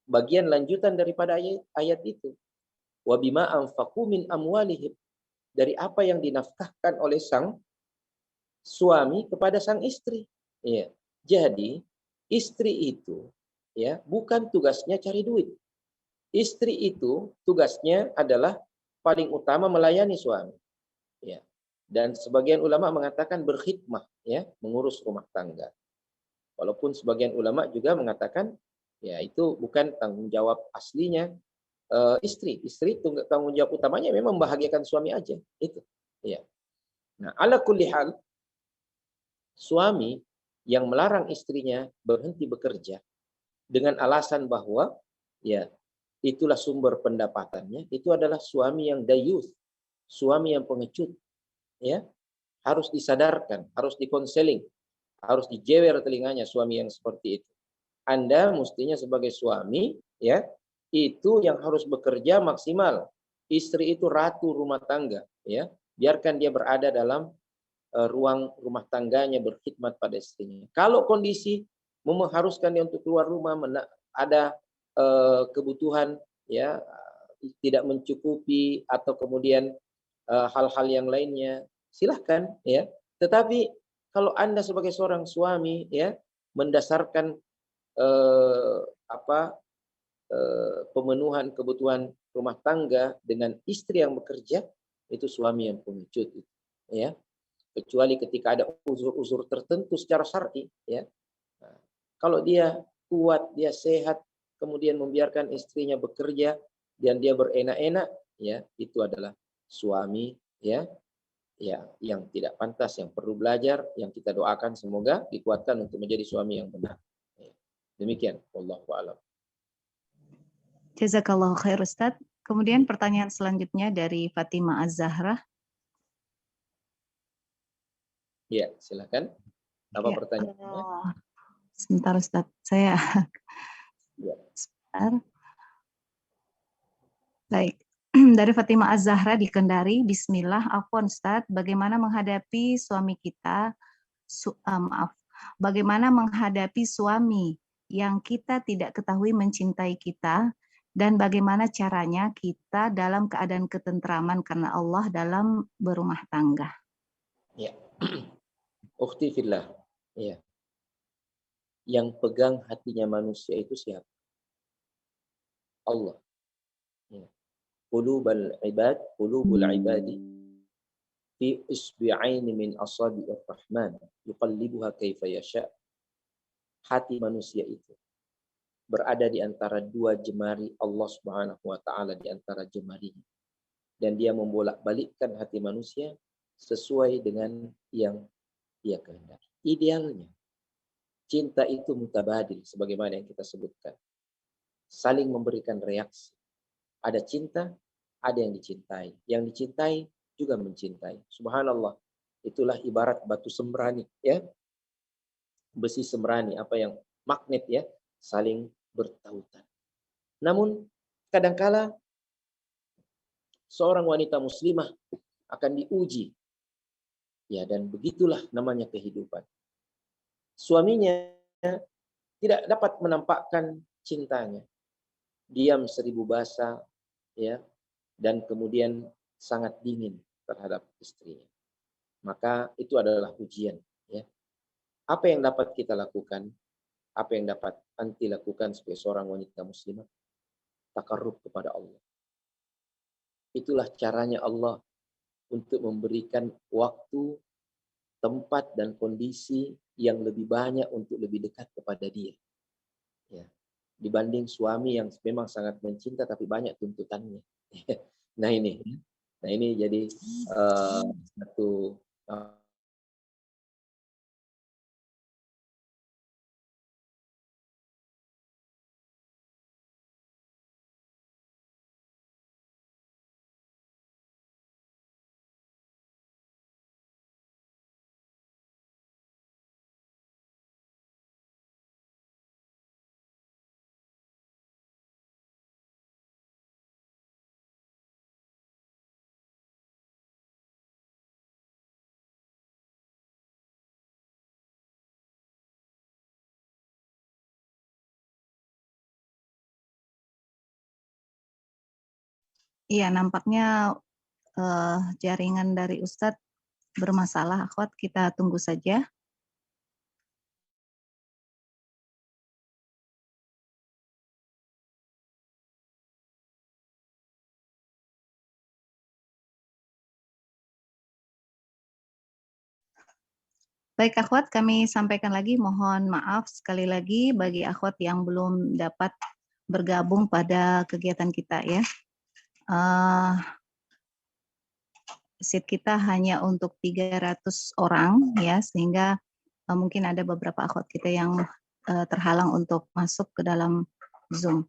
A: bagian lanjutan daripada ayat itu. Wa bima anfaqu min amwalihim, dari apa yang dinafkahkan oleh sang suami kepada sang istri. Ya. Jadi istri itu ya bukan tugasnya cari duit. Istri itu tugasnya adalah paling utama melayani suami. Ya. Dan sebagian ulama mengatakan berkhidmah, ya, mengurus rumah tangga. Walaupun sebagian ulama juga mengatakan ya itu bukan tanggung jawab aslinya istri. Istri tanggung jawab utamanya memang membahagiakan suami aja. Itu. Ya. Nah, ala kulli hal suami yang melarang istrinya berhenti bekerja dengan alasan bahwa ya itulah sumber pendapatannya, itu adalah suami yang dayuth, suami yang pengecut, ya. Harus disadarkan, harus dikonseling, harus dijewer telinganya suami yang seperti itu. Anda mestinya sebagai suami, ya, itu yang harus bekerja maksimal. Istri itu ratu rumah tangga, ya. Biarkan dia berada dalam ruang rumah tangganya berkhidmat pada istrinya. Kalau kondisi mengharuskan dia untuk keluar rumah, ada kebutuhan, ya, tidak mencukupi atau kemudian hal-hal yang lainnya, silahkan, ya. Tetapi kalau Anda sebagai seorang suami, ya, mendasarkan eh, apa pemenuhan kebutuhan rumah tangga dengan istri yang bekerja, itu suami yang pengecut, ya. Kecuali ketika ada uzur-uzur tertentu secara syar'i, ya. Nah, kalau dia kuat, dia sehat, kemudian membiarkan istrinya bekerja dan dia berenak-enak, ya, itu adalah suami, ya, ya, yang tidak pantas, yang perlu belajar, yang kita doakan semoga dikuatkan untuk menjadi suami yang benar. Ya. Demikian, wallahu a'lam.
B: Jazakallahu khair Ustadz. Kemudian pertanyaan selanjutnya dari Fatima Az-Zahra.
A: Ya, silakan. Apa
B: Ya,
A: pertanyaannya?
B: sebentar Ustadz, saya
A: Ya.
B: sebentar. Baik, dari Fatima Az-Zahra di Kendari. Bismillah, afwan Ustadz, bagaimana menghadapi suami kita, maaf, bagaimana menghadapi suami yang kita tidak ketahui mencintai kita, dan bagaimana caranya kita dalam keadaan ketentraman karena Allah dalam berumah tangga.
A: Ya. Ukhti fillah. Ya. Yang pegang hatinya manusia itu siapa? Allah. Ya. Qulubul ibadi fi isbi'aini min asabi'ir rahman yuqallibuha kaifa yasha. Hati manusia itu berada di antara dua jemari Allah Subhanahu wa taala, di antara jemarinya, dan dia membolak-balikkan hati manusia sesuai dengan yang dia kehendaki. Idealnya cinta itu mutabadil sebagaimana yang kita sebutkan. Saling memberikan reaksi. Ada cinta, ada yang dicintai. Yang dicintai juga mencintai. Subhanallah. Itulah ibarat batu sembrani, ya. Besi sembrani, apa yang magnet, ya, saling bertautan. Namun kadangkala seorang wanita muslimah akan diuji. Ya, dan begitulah namanya kehidupan. Suaminya tidak dapat menampakkan cintanya. Diam seribu bahasa, ya, dan kemudian sangat dingin terhadap istrinya. Maka itu adalah ujian, ya. Apa yang dapat kita lakukan? Apa yang dapat anti lakukan sebagai seorang wanita muslimah? Takarrub kepada Allah. Itulah caranya Allah untuk memberikan waktu, tempat, dan kondisi yang lebih banyak untuk lebih dekat kepada Dia. Ya. Dibanding suami yang memang sangat mencinta tapi banyak tuntutannya. Nah ini jadi satu
B: Iya, nampaknya jaringan dari Ustadz bermasalah, akhwat, kita tunggu saja. Baik akhwat, kami sampaikan lagi mohon maaf sekali lagi bagi akhwat yang belum dapat bergabung pada kegiatan kita ya. Seat kita hanya untuk 300 orang ya, sehingga mungkin ada beberapa akhwat kita yang terhalang untuk masuk ke dalam Zoom.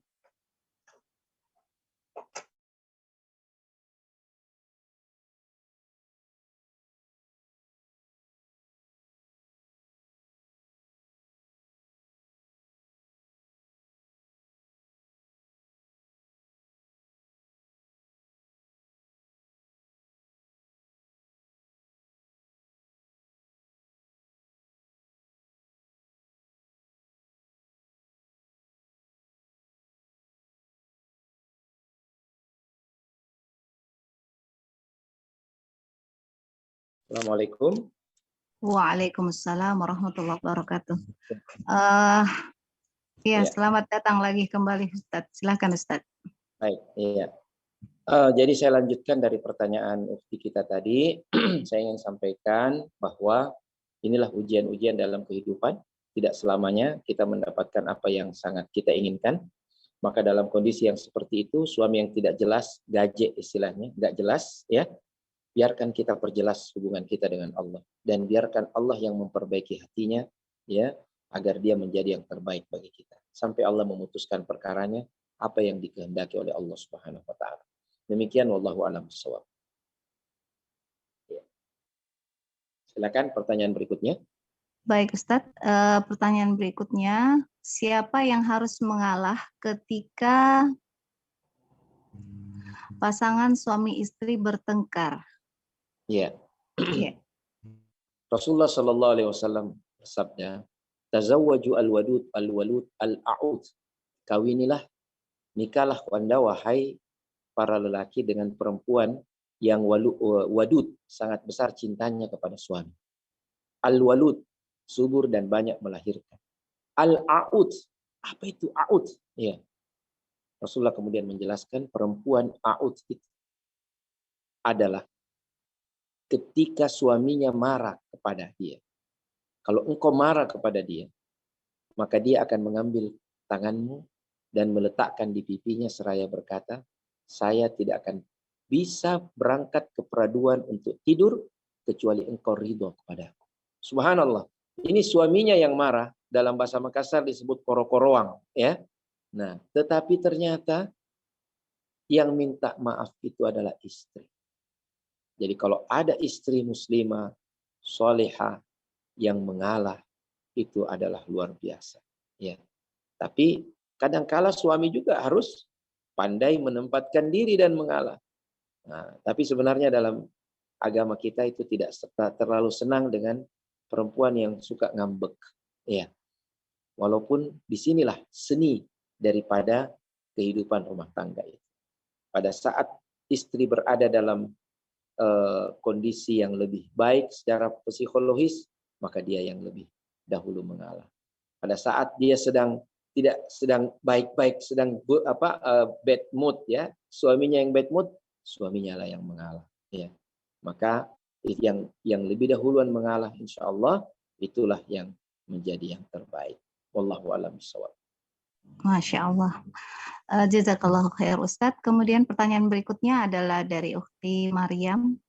A: Assalamualaikum.
B: Waalaikumsalam warahmatullahi wabarakatuh. Ya, selamat datang lagi kembali Ustadz. Silakan Ustadz.
A: Baik, iya. Jadi saya lanjutkan dari pertanyaan ukti kita tadi. Saya ingin sampaikan bahwa inilah ujian-ujian dalam kehidupan. Tidak selamanya kita mendapatkan apa yang sangat kita inginkan. Maka dalam kondisi yang seperti itu, suami yang tidak jelas, gaje istilahnya, nggak jelas, ya, biarkan kita perjelas hubungan kita dengan Allah, dan biarkan Allah yang memperbaiki hatinya, ya, agar dia menjadi yang terbaik bagi kita sampai Allah memutuskan perkaranya apa yang dikehendaki oleh Allah Subhanahu wa taala. Demikian, wallahu a'lam bishawab. Ya. Silakan pertanyaan berikutnya.
B: Baik Ustadz, pertanyaan berikutnya, siapa yang harus mengalah ketika pasangan suami istri bertengkar?
A: Ya.
B: Ya.
A: Rasulullah Shallallahu Alaihi Wasallam bersabda, "Tazawwaju al-wadud al-walud al-a'ud." Kawinilah, nikahlah Anda wahai para lelaki dengan perempuan yang wadud, sangat besar cintanya kepada suami. Al-walud, subur dan banyak melahirkan. Al-a'ud, apa itu a'ud? Ya. Rasulullah kemudian menjelaskan perempuan a'ud itu adalah ketika suaminya marah kepada dia. Kalau engkau marah kepada dia, maka dia akan mengambil tanganmu dan meletakkan di pipinya seraya berkata, saya tidak akan bisa berangkat ke peraduan untuk tidur kecuali engkau ridho kepadaku. Subhanallah. Ini suaminya yang marah, dalam bahasa Makassar disebut koro-koroang, ya. Nah, tetapi ternyata yang minta maaf itu adalah istri. Jadi kalau ada istri muslimah, solehah yang mengalah, itu adalah luar biasa. Ya. Tapi kadangkala suami juga harus pandai menempatkan diri dan mengalah. Nah, tapi sebenarnya dalam agama kita itu tidak terlalu senang dengan perempuan yang suka ngambek. Ya. Walaupun disinilah seni daripada kehidupan rumah tangga itu. Pada saat istri berada dalam kondisi yang lebih baik secara psikologis, maka dia yang lebih dahulu mengalah. Pada saat dia tidak sedang baik-baik, sedang bad mood, ya, suaminya yang bad mood, suaminya lah yang mengalah, ya. Maka yang lebih dahuluan mengalah, insya Allah itulah yang menjadi yang terbaik. Wallahu a'lam bishawab.
B: Masya Allah. Jazakallahu khair Ustadz. Kemudian pertanyaan berikutnya adalah dari Ukhti Maryam.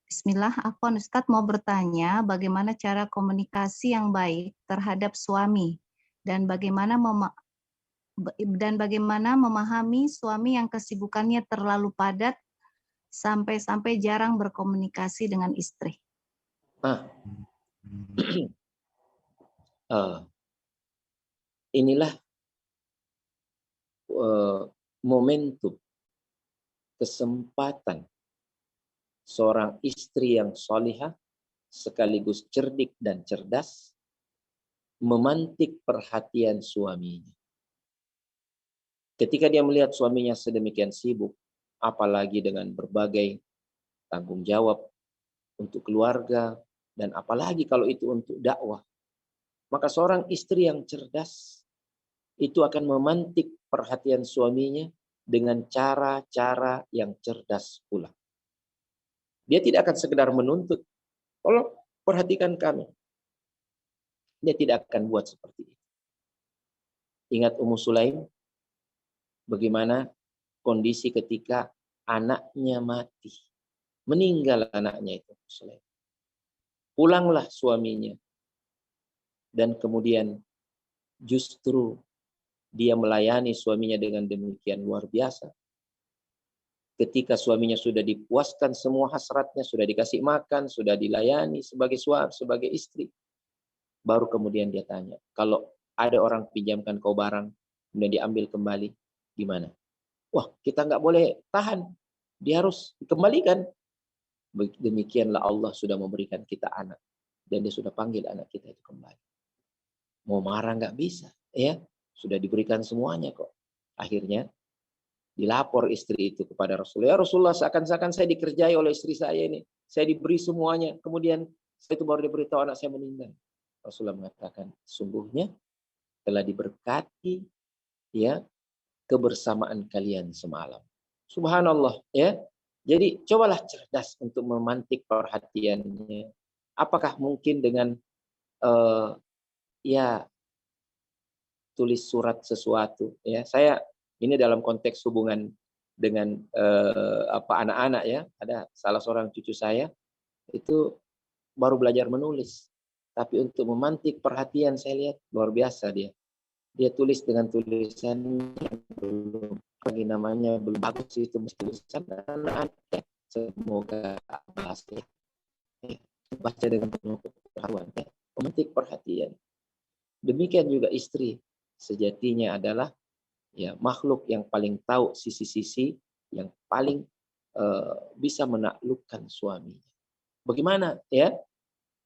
B: Bismillah, Afwan Ustadz mau bertanya bagaimana cara komunikasi yang baik terhadap suami dan bagaimana memahami suami yang kesibukannya terlalu padat sampai-sampai jarang berkomunikasi dengan istri.
A: Inilah momentum, kesempatan seorang istri yang solihah sekaligus cerdik dan cerdas memantik perhatian suaminya. Ketika dia melihat suaminya sedemikian sibuk, apalagi dengan berbagai tanggung jawab untuk keluarga, dan apalagi kalau itu untuk dakwah, maka seorang istri yang cerdas itu akan memantik perhatian suaminya dengan cara-cara yang cerdas pula. Dia tidak akan sekedar menuntut, perhatikan kami. Dia tidak akan buat seperti itu. Ingat Ummu Sulaim, bagaimana kondisi ketika anaknya mati. Meninggal anaknya itu. Pulanglah suaminya. Dan kemudian justru dia melayani suaminya dengan demikian luar biasa. Ketika suaminya sudah dipuaskan semua hasratnya, sudah dikasih makan, sudah dilayani sebagai suami, sebagai istri. Baru kemudian dia tanya, kalau ada orang pinjamkan kau barang, kemudian diambil kembali, gimana? Wah, kita nggak boleh tahan. Dia harus dikembalikan. Demikianlah Allah sudah memberikan kita anak. Dan dia sudah panggil anak kita itu kembali. Mau marah nggak bisa. Ya, sudah diberikan semuanya kok. Akhirnya dilapor istri itu kepada Rasulullah. Ya Rasulullah, seakan-akan saya dikerjai oleh istri saya ini. Saya diberi semuanya. Kemudian setelah itu baru diberitahu anak saya meninggal. Rasulullah mengatakan, sungguhnya telah diberkati ya kebersamaan kalian semalam. Subhanallah ya. Jadi cobalah cerdas untuk memantik perhatiannya. Apakah mungkin dengan ya tulis surat sesuatu ya. Saya ini dalam konteks hubungan dengan anak-anak ya. Ada salah seorang cucu saya itu baru belajar menulis. Tapi untuk memantik perhatian saya lihat luar biasa dia. Dia tulis dengan tulisan belum lagi namanya belum bagus itu mesti tulisan anak-anak. Semoga bahasnya baca dengan penuh keharuan ya. Memantik perhatian. Demikian juga istri sejatinya adalah ya makhluk yang paling tahu sisi-sisi yang paling bisa menaklukkan suaminya. Bagaimana ya?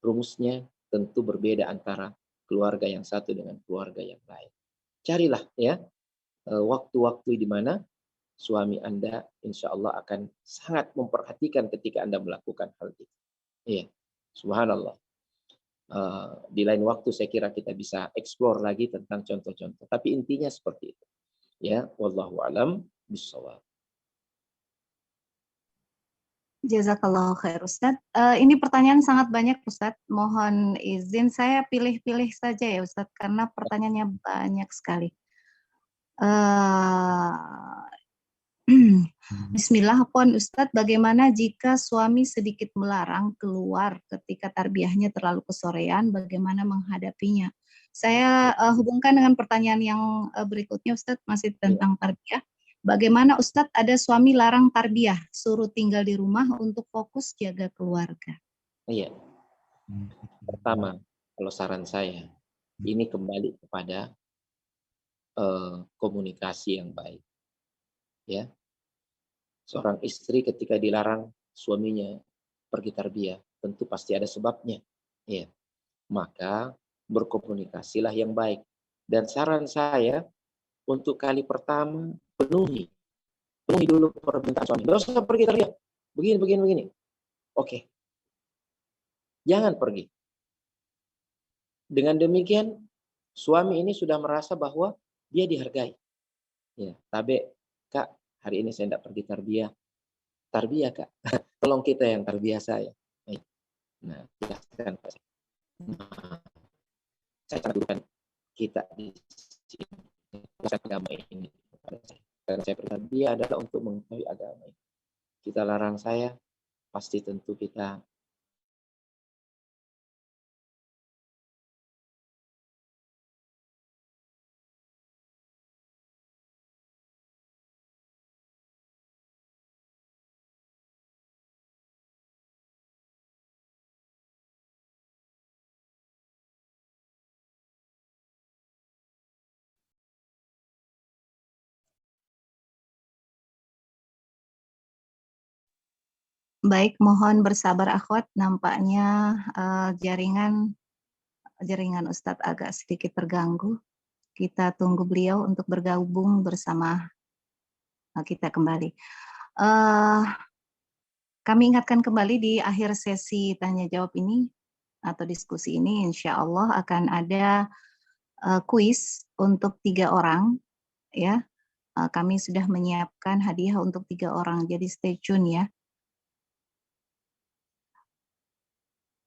A: Rumusnya tentu berbeda antara keluarga yang satu dengan keluarga yang lain. Carilah ya waktu-waktu di mana suami Anda insya Allah akan sangat memperhatikan ketika Anda melakukan hal itu. Iya, subhanallah. Di lain waktu saya kira kita bisa explore lagi tentang contoh-contoh. Tapi intinya seperti itu. Ya, wallahu alam bishawab.
B: Jazakallahu khair Ustadz. Ini pertanyaan sangat banyak Ustadz. Mohon izin saya pilih-pilih saja ya Ustadz karena pertanyaannya banyak sekali. Bismillah, Pon Ustadz, bagaimana jika suami sedikit melarang keluar ketika tarbiyahnya terlalu kesorean, bagaimana menghadapinya? Saya hubungkan dengan pertanyaan yang berikutnya Ustadz, masih tentang tarbiyah. Bagaimana Ustadz ada suami larang tarbiyah, suruh tinggal di rumah untuk fokus jaga keluarga?
A: Iya. Pertama, kalau saran saya, ini kembali kepada komunikasi yang baik. Ya, seorang istri ketika dilarang suaminya pergi tarbiyah, tentu pasti ada sebabnya. Ya, maka berkomunikasilah yang baik. Dan saran saya untuk kali pertama penuhi dulu permintaan suami. Nggak usah pergi tarbiyah. Begini. Oke. Jangan pergi. Dengan demikian suami ini sudah merasa bahwa dia dihargai. Ya, tabe, Kak, hari ini saya tidak pergi tarbiyah. Tarbiyah, Kak. Tolong kita yang tarbiyah saya. Nah, jelaskan Pak. Nah, saya cantumkan kita di sini. Agama ini. Karena saya bertarbiyah adalah untuk mengetahui agama ini. Kita larang saya, pasti tentu kita
B: Baik, mohon bersabar akhwat, nampaknya jaringan Ustadz agak sedikit terganggu. Kita tunggu beliau untuk bergabung bersama kita kembali. Kami ingatkan kembali di akhir sesi tanya jawab ini atau diskusi ini, insya Allah akan ada kuis untuk 3 orang, ya. Kami sudah menyiapkan hadiah untuk 3 orang, jadi stay tune ya.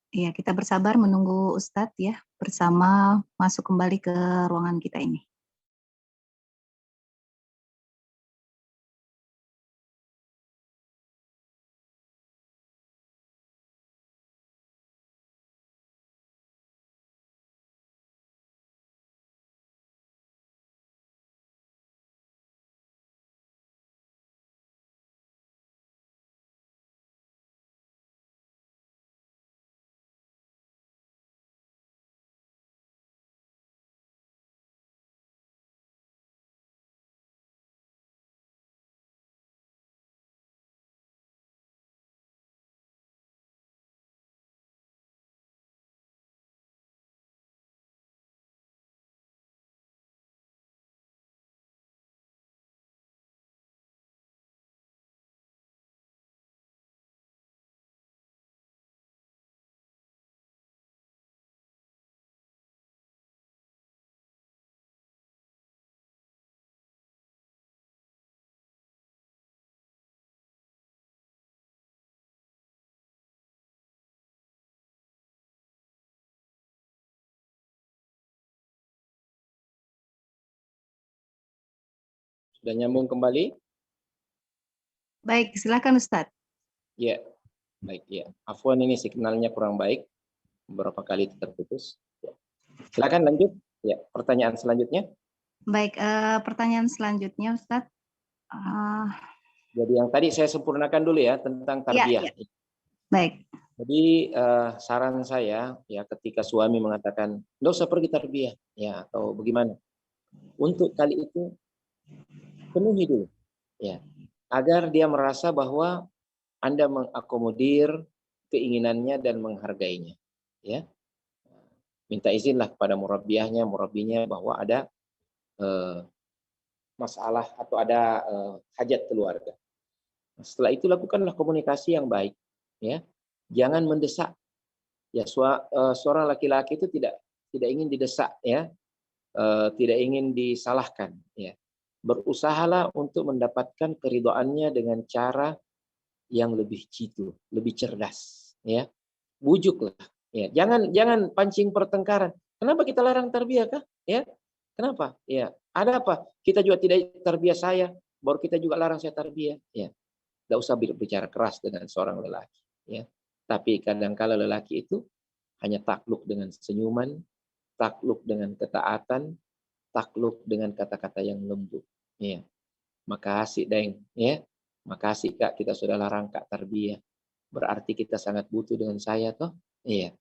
B: Iya, kita bersabar menunggu Ustadz ya, bersama masuk kembali ke ruangan kita ini.
A: Sudah nyambung kembali?
B: Baik, silakan Ustadz.
A: Ya, baik ya. Afwan, ini signalnya kurang baik, beberapa kali terputus. Ya. Silakan lanjut. Ya, pertanyaan selanjutnya.
B: Baik, pertanyaan selanjutnya Ustadz.
A: Jadi yang tadi saya sempurnakan dulu ya tentang
B: Iya,
A: tarbiyah.
B: iya. Baik.
A: Jadi saran saya ya ketika suami mengatakan nggak usah pergi tarbiyah ya atau bagaimana, untuk kali itu penuhi dulu ya agar dia merasa bahwa Anda mengakomodir keinginannya dan menghargainya ya. Minta izinlah kepada murabinya bahwa ada eh, masalah atau ada hajat keluarga. Setelah itu lakukanlah komunikasi yang baik ya. Jangan mendesak. Ya, seorang laki-laki itu tidak ingin didesak ya, tidak ingin disalahkan ya. Berusahalah untuk mendapatkan keridhaannya dengan cara yang lebih jitu, lebih cerdas ya. Bujuklah ya. Jangan pancing pertengkaran. Kenapa kita larang tarbiyah kah? Ya. Kenapa? Ya. Ada apa? Kita juga tidak tarbiyah saya, baru kita juga larang saya tarbiyah ya. Tidak usah berbicara keras dengan seorang lelaki ya. Tapi kadang-kala lelaki itu hanya takluk dengan senyuman, takluk dengan ketaatan, takluk dengan kata-kata yang lembut. Ya. Makasih, Deng. Ya. Makasih, Kak. Kita sudah larang Kak tarbiyah. Berarti kita sangat butuh dengan saya, toh? Iya.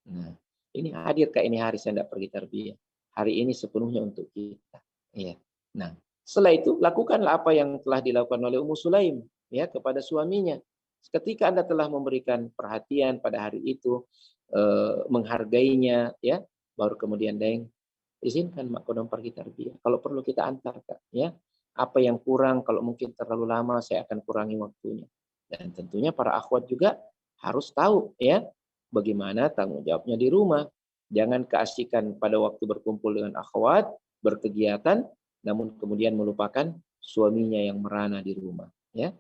A: Nah, ini hadir Kak, ini hari saya tidak pergi tarbiyah. Hari ini sepenuhnya untuk kita. Iya. Nah, setelah itu lakukanlah apa yang telah dilakukan oleh Ummu Sulaim ya kepada suaminya. Ketika Anda telah memberikan perhatian pada hari itu, menghargainya ya, baru kemudian Deng, izinkan mak kodam pergi tarbiyah. Kalau perlu kita antar Kak, ya. Apa yang kurang, kalau mungkin terlalu lama saya akan kurangi waktunya. Dan tentunya para akhwat juga harus tahu ya bagaimana tanggung jawabnya di rumah. Jangan keasikan pada waktu berkumpul dengan akhwat, berkegiatan, namun kemudian melupakan suaminya yang merana di rumah. Ya,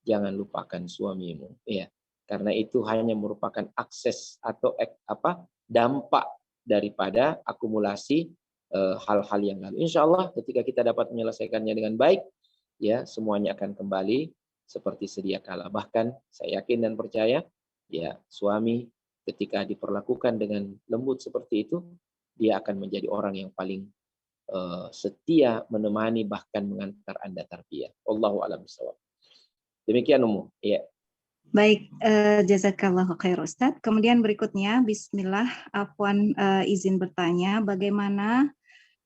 A: jangan lupakan suamimu. Ya, karena itu hanya merupakan akses atau dampak daripada akumulasi hal-hal yang lalu. Insya Allah ketika kita dapat menyelesaikannya dengan baik, ya semuanya akan kembali seperti sedia kala. Bahkan saya yakin dan percaya, ya suami ketika diperlakukan dengan lembut seperti itu, dia akan menjadi orang yang paling setia menemani bahkan mengantar Anda tarbiyah. Allahu a'lam bishawab. Demikian Ummu. Ya.
B: Baik, jazakallahu khair Ustaz. Kemudian berikutnya, Bismillah, Afwan izin bertanya, bagaimana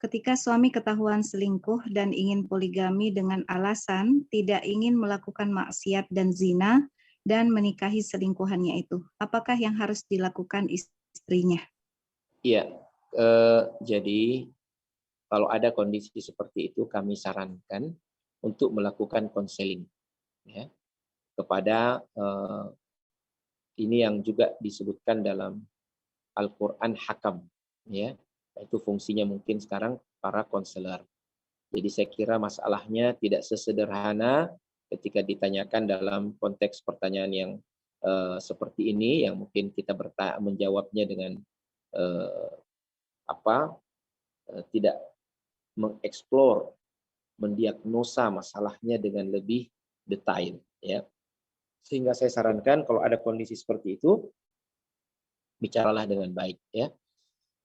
B: ketika suami ketahuan selingkuh dan ingin poligami dengan alasan tidak ingin melakukan maksiat dan zina dan menikahi selingkuhannya itu? Apakah yang harus dilakukan istrinya?
A: Iya, jadi kalau ada kondisi seperti itu kami sarankan untuk melakukan konseling ya kepada ini yang juga disebutkan dalam Al-Qur'an hakam ya. Itu fungsinya mungkin sekarang para konselor. Jadi saya kira masalahnya tidak sesederhana ketika ditanyakan dalam konteks pertanyaan yang seperti ini yang mungkin kita menjawabnya dengan eh, tidak mengeksplor, mendiagnosa masalahnya dengan lebih detail, ya. Sehingga saya sarankan kalau ada kondisi seperti itu, bicaralah dengan baik, ya.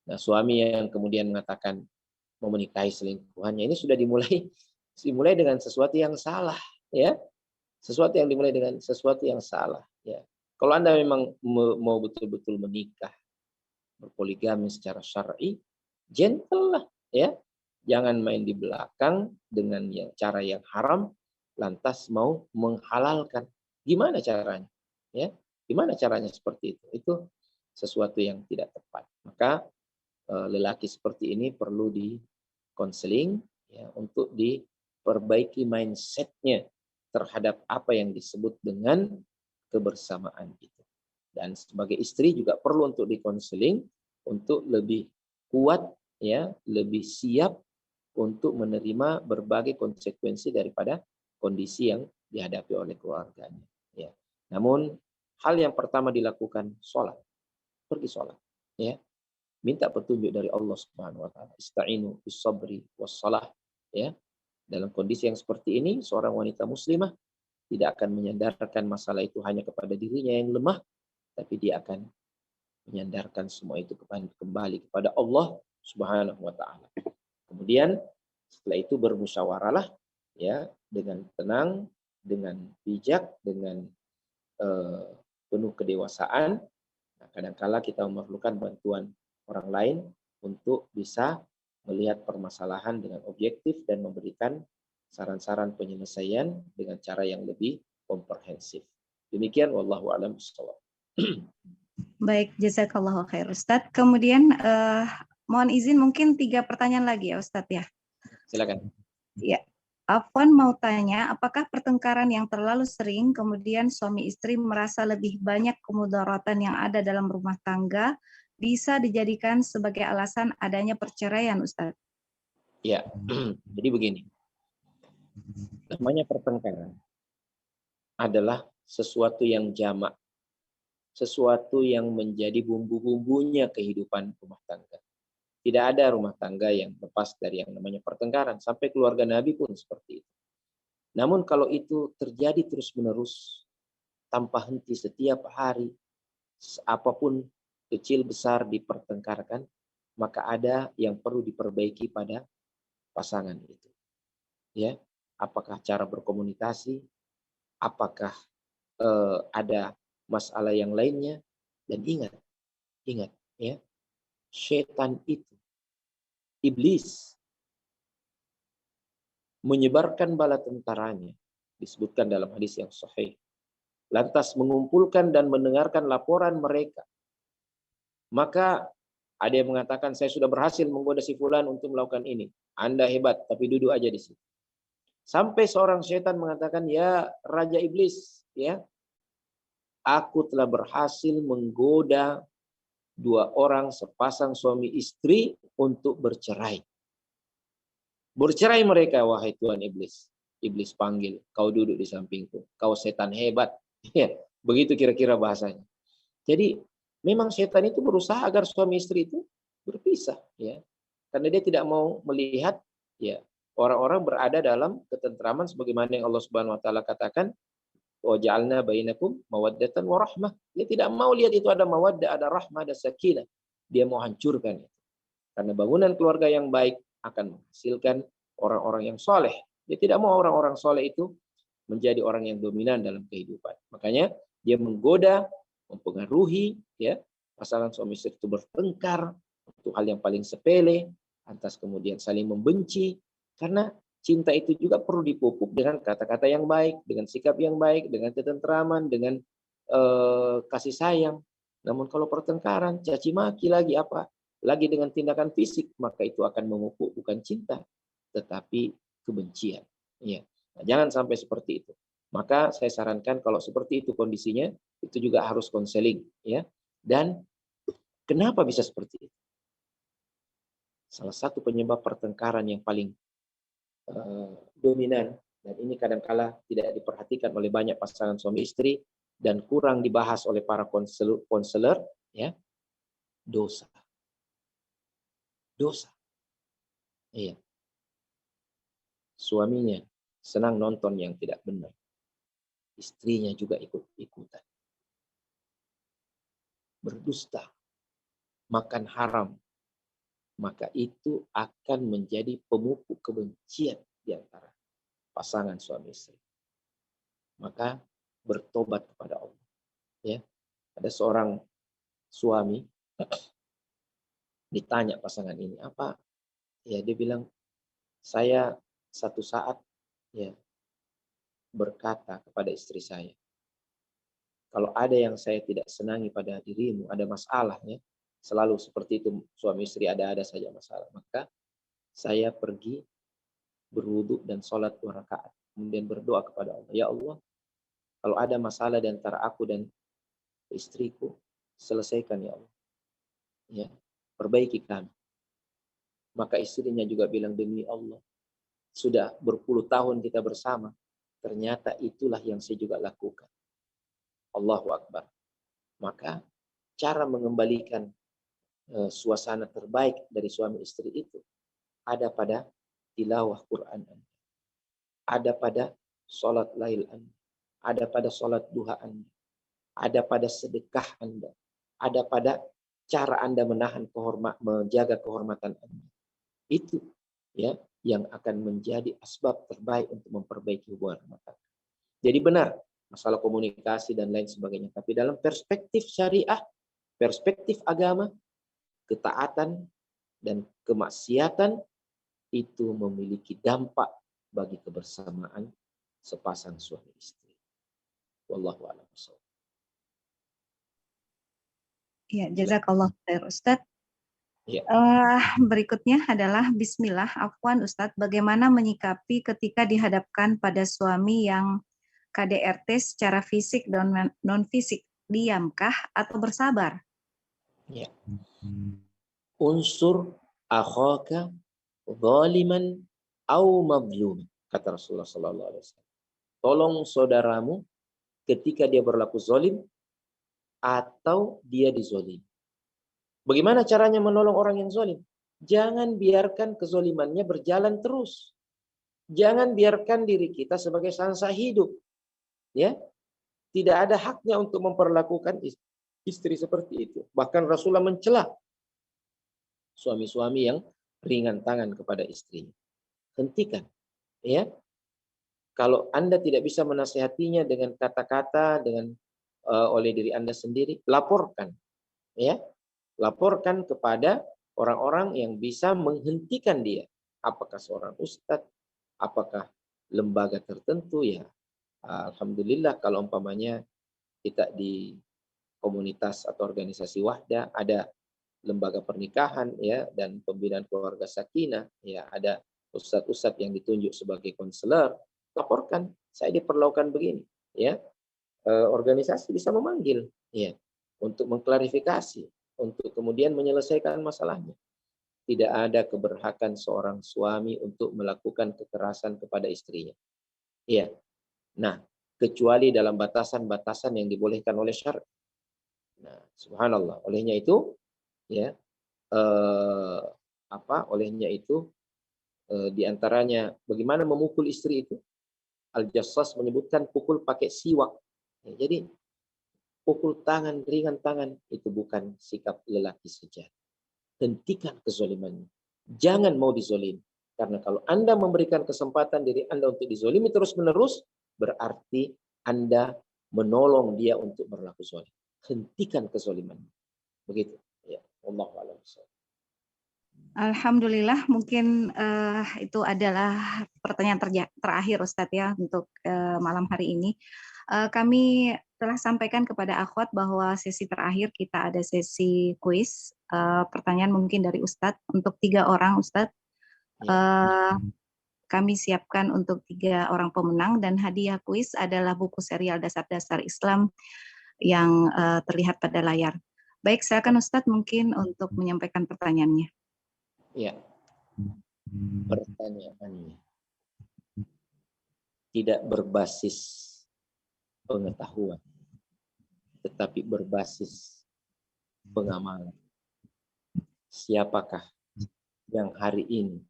A: Nah, suami yang kemudian mengatakan mau menikahi selingkuhannya ini sudah dimulai dengan sesuatu yang salah, ya. Sesuatu yang dimulai dengan sesuatu yang salah, ya. Kalau Anda memang mau betul-betul menikah, berpoligami secara syar'i, gentle lah, ya. Jangan main di belakang dengan cara yang haram, lantas mau menghalalkan. Gimana caranya? Ya, gimana caranya seperti itu? Itu sesuatu yang tidak tepat. Maka lelaki seperti ini perlu di konseling, ya, untuk diperbaiki mindsetnya terhadap apa yang disebut dengan kebersamaan itu. Dan sebagai istri juga perlu untuk dikonseling untuk lebih kuat, ya, lebih siap untuk menerima berbagai konsekuensi daripada kondisi yang dihadapi oleh keluarganya. Ya. Namun hal yang pertama dilakukan sholat, pergi sholat, ya, minta petunjuk dari Allah Subhanahu Wa Taala. Ista'inu bis sabri was salah, ya. Dalam kondisi yang seperti ini, seorang wanita muslimah tidak akan menyandarkan masalah itu hanya kepada dirinya yang lemah, tapi dia akan menyandarkan semua itu kembali kepada Allah Subhanahu Wa Taala. Kemudian setelah itu bermusyawarahlah, ya, dengan tenang, dengan bijak, dengan penuh kedewasaan. Nah, kadang-kala kita memerlukan bantuan orang lain untuk bisa melihat permasalahan dengan objektif dan memberikan saran-saran penyelesaian dengan cara yang lebih komprehensif. Demikian, wallahu a'lam bishawab.
B: Baik, jazakallahu khair Ustadz. Kemudian mohon izin mungkin 3 pertanyaan lagi ya Ustadz ya.
A: Silakan.
B: Ya, Afwan mau tanya, apakah pertengkaran yang terlalu sering kemudian suami istri merasa lebih banyak kemudaratan yang ada dalam rumah tangga bisa dijadikan sebagai alasan adanya perceraian, Ustadz?
A: Ya, jadi begini. Namanya pertengkaran adalah sesuatu yang jamak, sesuatu yang menjadi bumbu-bumbunya kehidupan rumah tangga. Tidak ada rumah tangga yang lepas dari yang namanya pertengkaran. Sampai keluarga Nabi pun seperti itu. Namun kalau itu terjadi terus-menerus, tanpa henti setiap hari, apapun kecil besar dipertengkarkan, maka ada yang perlu diperbaiki pada pasangan itu. Ya, apakah cara berkomunikasi, apakah ada masalah yang lainnya, dan ingat, ya, setan itu, iblis, menyebarkan bala tentaranya, disebutkan dalam hadis yang sahih, lantas mengumpulkan dan mendengarkan laporan mereka. Maka ada yang mengatakan, saya sudah berhasil menggoda si fulan untuk melakukan ini. Anda hebat, tapi duduk aja di situ. Sampai seorang setan mengatakan, ya Raja Iblis, ya, aku telah berhasil menggoda 2 orang sepasang suami istri untuk bercerai. Bercerai mereka, wahai Tuhan Iblis. Iblis panggil, kau duduk di sampingku. Kau setan hebat. Ya, begitu kira-kira bahasanya. Jadi memang setan itu berusaha agar suami istri itu berpisah, ya. Karena dia tidak mau melihat, ya, orang-orang berada dalam ketentraman sebagaimana yang Allah Subhanahu Wa Taala katakan, wa ja'alna bainakum mawaddatan wa rahmah. Dia tidak mau lihat itu ada mawaddah, ada rahmah, ada sakinah. Dia mau hancurkan itu. Karena bangunan keluarga yang baik akan menghasilkan orang-orang yang soleh. Dia tidak mau orang-orang soleh itu menjadi orang yang dominan dalam kehidupan. Makanya dia menggoda, mempengaruhi, ya, pasangan suami istri itu bertengkar untuk hal yang paling sepele, lantas kemudian saling membenci, karena cinta itu juga perlu dipupuk dengan kata-kata yang baik, dengan sikap yang baik, dengan ketentraman, dengan kasih sayang. Namun kalau pertengkaran, caci maki lagi apa, lagi dengan tindakan fisik, maka itu akan memupuk bukan cinta, tetapi kebencian. Ya. Nah, jangan sampai seperti itu. Maka saya sarankan kalau seperti itu kondisinya, itu juga harus konseling, ya. Dan kenapa bisa seperti itu? Salah satu penyebab pertengkaran yang paling dominan, dan ini kadangkala tidak diperhatikan oleh banyak pasangan suami istri, dan kurang dibahas oleh para konselor, ya, dosa. Dosa. Iya. Suaminya senang nonton yang tidak benar. Istrinya juga ikut-ikutan. Berdusta, makan haram, maka itu akan menjadi pemupuk kebencian di antara pasangan suami istri. Maka bertobat kepada Allah. Ya, ada seorang suami ditanya pasangan ini apa? Ya, dia bilang, saya satu saat ya berkata kepada istri saya, kalau ada yang saya tidak senangi pada dirimu, ada masalah ya, selalu seperti itu suami istri ada saja masalah. Maka saya pergi berwudu dan sholat 2 rakaat. Kemudian berdoa kepada Allah, ya Allah, kalau ada masalah di antara aku dan istriku, selesaikan ya Allah. Ya, perbaiki kami. Maka istrinya juga bilang, demi Allah, sudah berpuluh tahun kita bersama, ternyata itulah yang saya juga lakukan. Allahu Akbar. Maka cara mengembalikan suasana terbaik dari suami istri itu ada pada tilawah Quran Anda, ada pada sholat lail Anda, ada pada sholat duha Anda, ada pada sedekah Anda, ada pada cara Anda menjaga kehormatan Anda. Itu ya yang akan menjadi asbab terbaik untuk memperbaiki hubungan rumah tangga. Jadi benar masalah komunikasi dan lain sebagainya, tapi dalam perspektif syariah, perspektif agama, ketaatan dan kemaksiatan itu memiliki dampak bagi kebersamaan sepasang suami istri. Wallahu a'lam bishawab.
B: Ya, jazakallah khair Ustaz.
A: Ya.
B: Berikutnya adalah Bismillah, afwan Ustadz, bagaimana menyikapi ketika dihadapkan pada suami yang KDRT secara fisik dan non-fisik, diamkah atau bersabar?
A: Ya. Unsur akhaka zaliman au mazlum, kata Rasulullah sallallahu alaihi wasallam. Tolong saudaramu ketika dia berlaku zalim atau dia dizalim. Bagaimana caranya menolong orang yang zalim? Jangan biarkan kezalimannya berjalan terus. Jangan biarkan diri kita sebagai sangsa hidup. Ya, tidak ada haknya untuk memperlakukan istri seperti itu. Bahkan Rasulullah mencela suami-suami yang ringan tangan kepada istrinya. Hentikan. Ya, kalau Anda tidak bisa menasihatinya dengan kata-kata, dengan oleh diri Anda sendiri, laporkan. Ya, laporkan kepada orang-orang yang bisa menghentikan dia. Apakah seorang ustadz, apakah lembaga tertentu ya. Alhamdulillah kalau umpamanya kita di komunitas atau organisasi Wahda ada lembaga pernikahan ya dan pembinaan keluarga sakinah ya, ada ustadz-ustadz yang ditunjuk sebagai konselor, laporkan saya diperlakukan begini ya. Organisasi bisa memanggil ya untuk mengklarifikasi, untuk kemudian menyelesaikan masalahnya. Tidak ada keberhakan seorang suami untuk melakukan kekerasan kepada istrinya. Iya. Nah, kecuali dalam batasan-batasan yang dibolehkan oleh syariat. Nah, subhanallah. Olehnya itu, ya, olehnya itu, diantaranya bagaimana memukul istri itu. Al-Jassas menyebutkan pukul pakai siwak. Ya, jadi pukul tangan, ringan tangan itu bukan sikap lelaki sejati. Hentikan kezalimannya. Jangan mau dizolim. Karena kalau Anda memberikan kesempatan diri Anda untuk dizolimi terus-menerus, berarti Anda menolong dia untuk berlaku zolim. Hentikan kezolimannya. Begitu. Ya. Wallahu a'lam bishawab.
B: Alhamdulillah, mungkin itu adalah pertanyaan terakhir Ustadz ya untuk malam hari ini. Kami telah sampaikan kepada akhwat bahwa sesi terakhir kita ada sesi kuis. Pertanyaan mungkin dari Ustadz untuk 3 orang Ustadz. Kami siapkan untuk 3 orang pemenang dan hadiah kuis adalah buku serial Dasar-Dasar Islam yang terlihat pada layar. Baik, silakan Ustadz mungkin untuk menyampaikan pertanyaannya.
A: Ya. Pertanyaannya tidak berbasis pengetahuan. tetapi berbasis pengamalan. Siapakah yang hari ini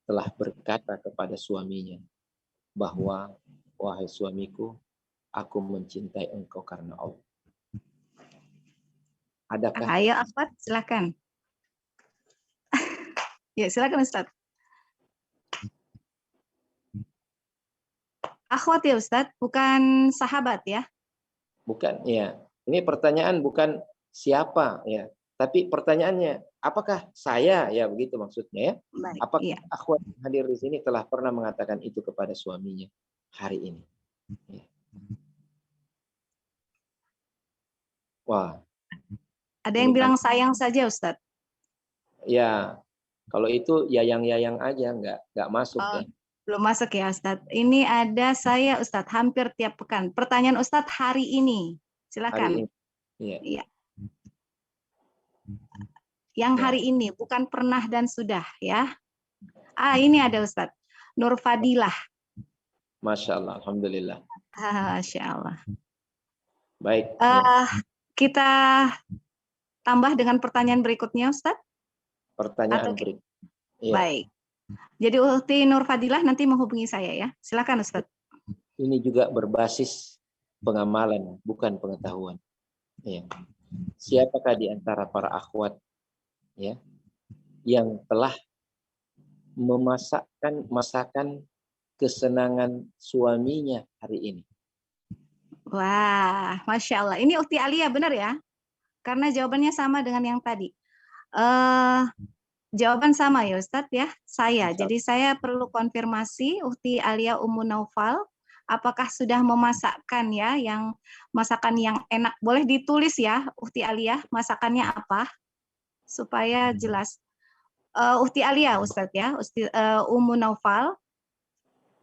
A: telah berkata kepada suaminya bahwa, wahai suamiku, aku mencintai engkau karena Allah? Adakah?
B: Ayo Akhwat, silakan. Ya, silakan Ustaz. Akhwat ya Ustaz, bukan sahabat ya?
A: Bukan, ya. Ini pertanyaan bukan siapa ya, tapi pertanyaannya apakah saya, ya begitu maksudnya ya.
B: Baik,
A: Apakah
B: iya.
A: akhwat hadir di sini telah pernah mengatakan itu kepada suaminya hari ini? Ya. Wah,
B: Ada
A: ini
B: yang bilang
A: banyak.
B: sayang saja Ustaz.
A: Ya, kalau itu yayang-yayang aja, nggak masuk
B: Oh,
A: ya.
B: belum masuk ya Ustadz. Ini ada saya Ustadz hampir tiap pekan. Pertanyaan Ustadz hari ini.
A: Hari
B: Silakan.
A: ini. Iya.
B: Iya. Yang
A: Ya.
B: hari ini bukan pernah dan sudah ya. Ini ada Ustadz. Nur Fadilah.
A: Masya Allah, alhamdulillah.
B: Masya Allah.
A: Baik. Ya.
B: Kita tambah dengan pertanyaan berikutnya Ustadz.
A: Pertanyaan berikut. Ya.
B: Baik. Jadi Ulti Nur Fadilah nanti menghubungi saya ya. Silakan Ustadz.
A: Ini juga berbasis pengamalan, bukan pengetahuan. Ya. Siapakah di antara para akhwat ya yang telah memasakkan masakan kesenangan suaminya hari ini?
B: Wah, Masya Allah. Ini Ulti Alia benar ya? Karena jawabannya sama dengan yang tadi. Jawaban sama ya Ustadz ya, saya. Jadi saya perlu konfirmasi Uhti Alia Ummu Naufal, apakah sudah memasakkan ya, yang masakan yang enak. Boleh ditulis ya Uhti Alia, masakannya apa, supaya jelas. Uhti Alia Ustadz ya, Ummu Naufal,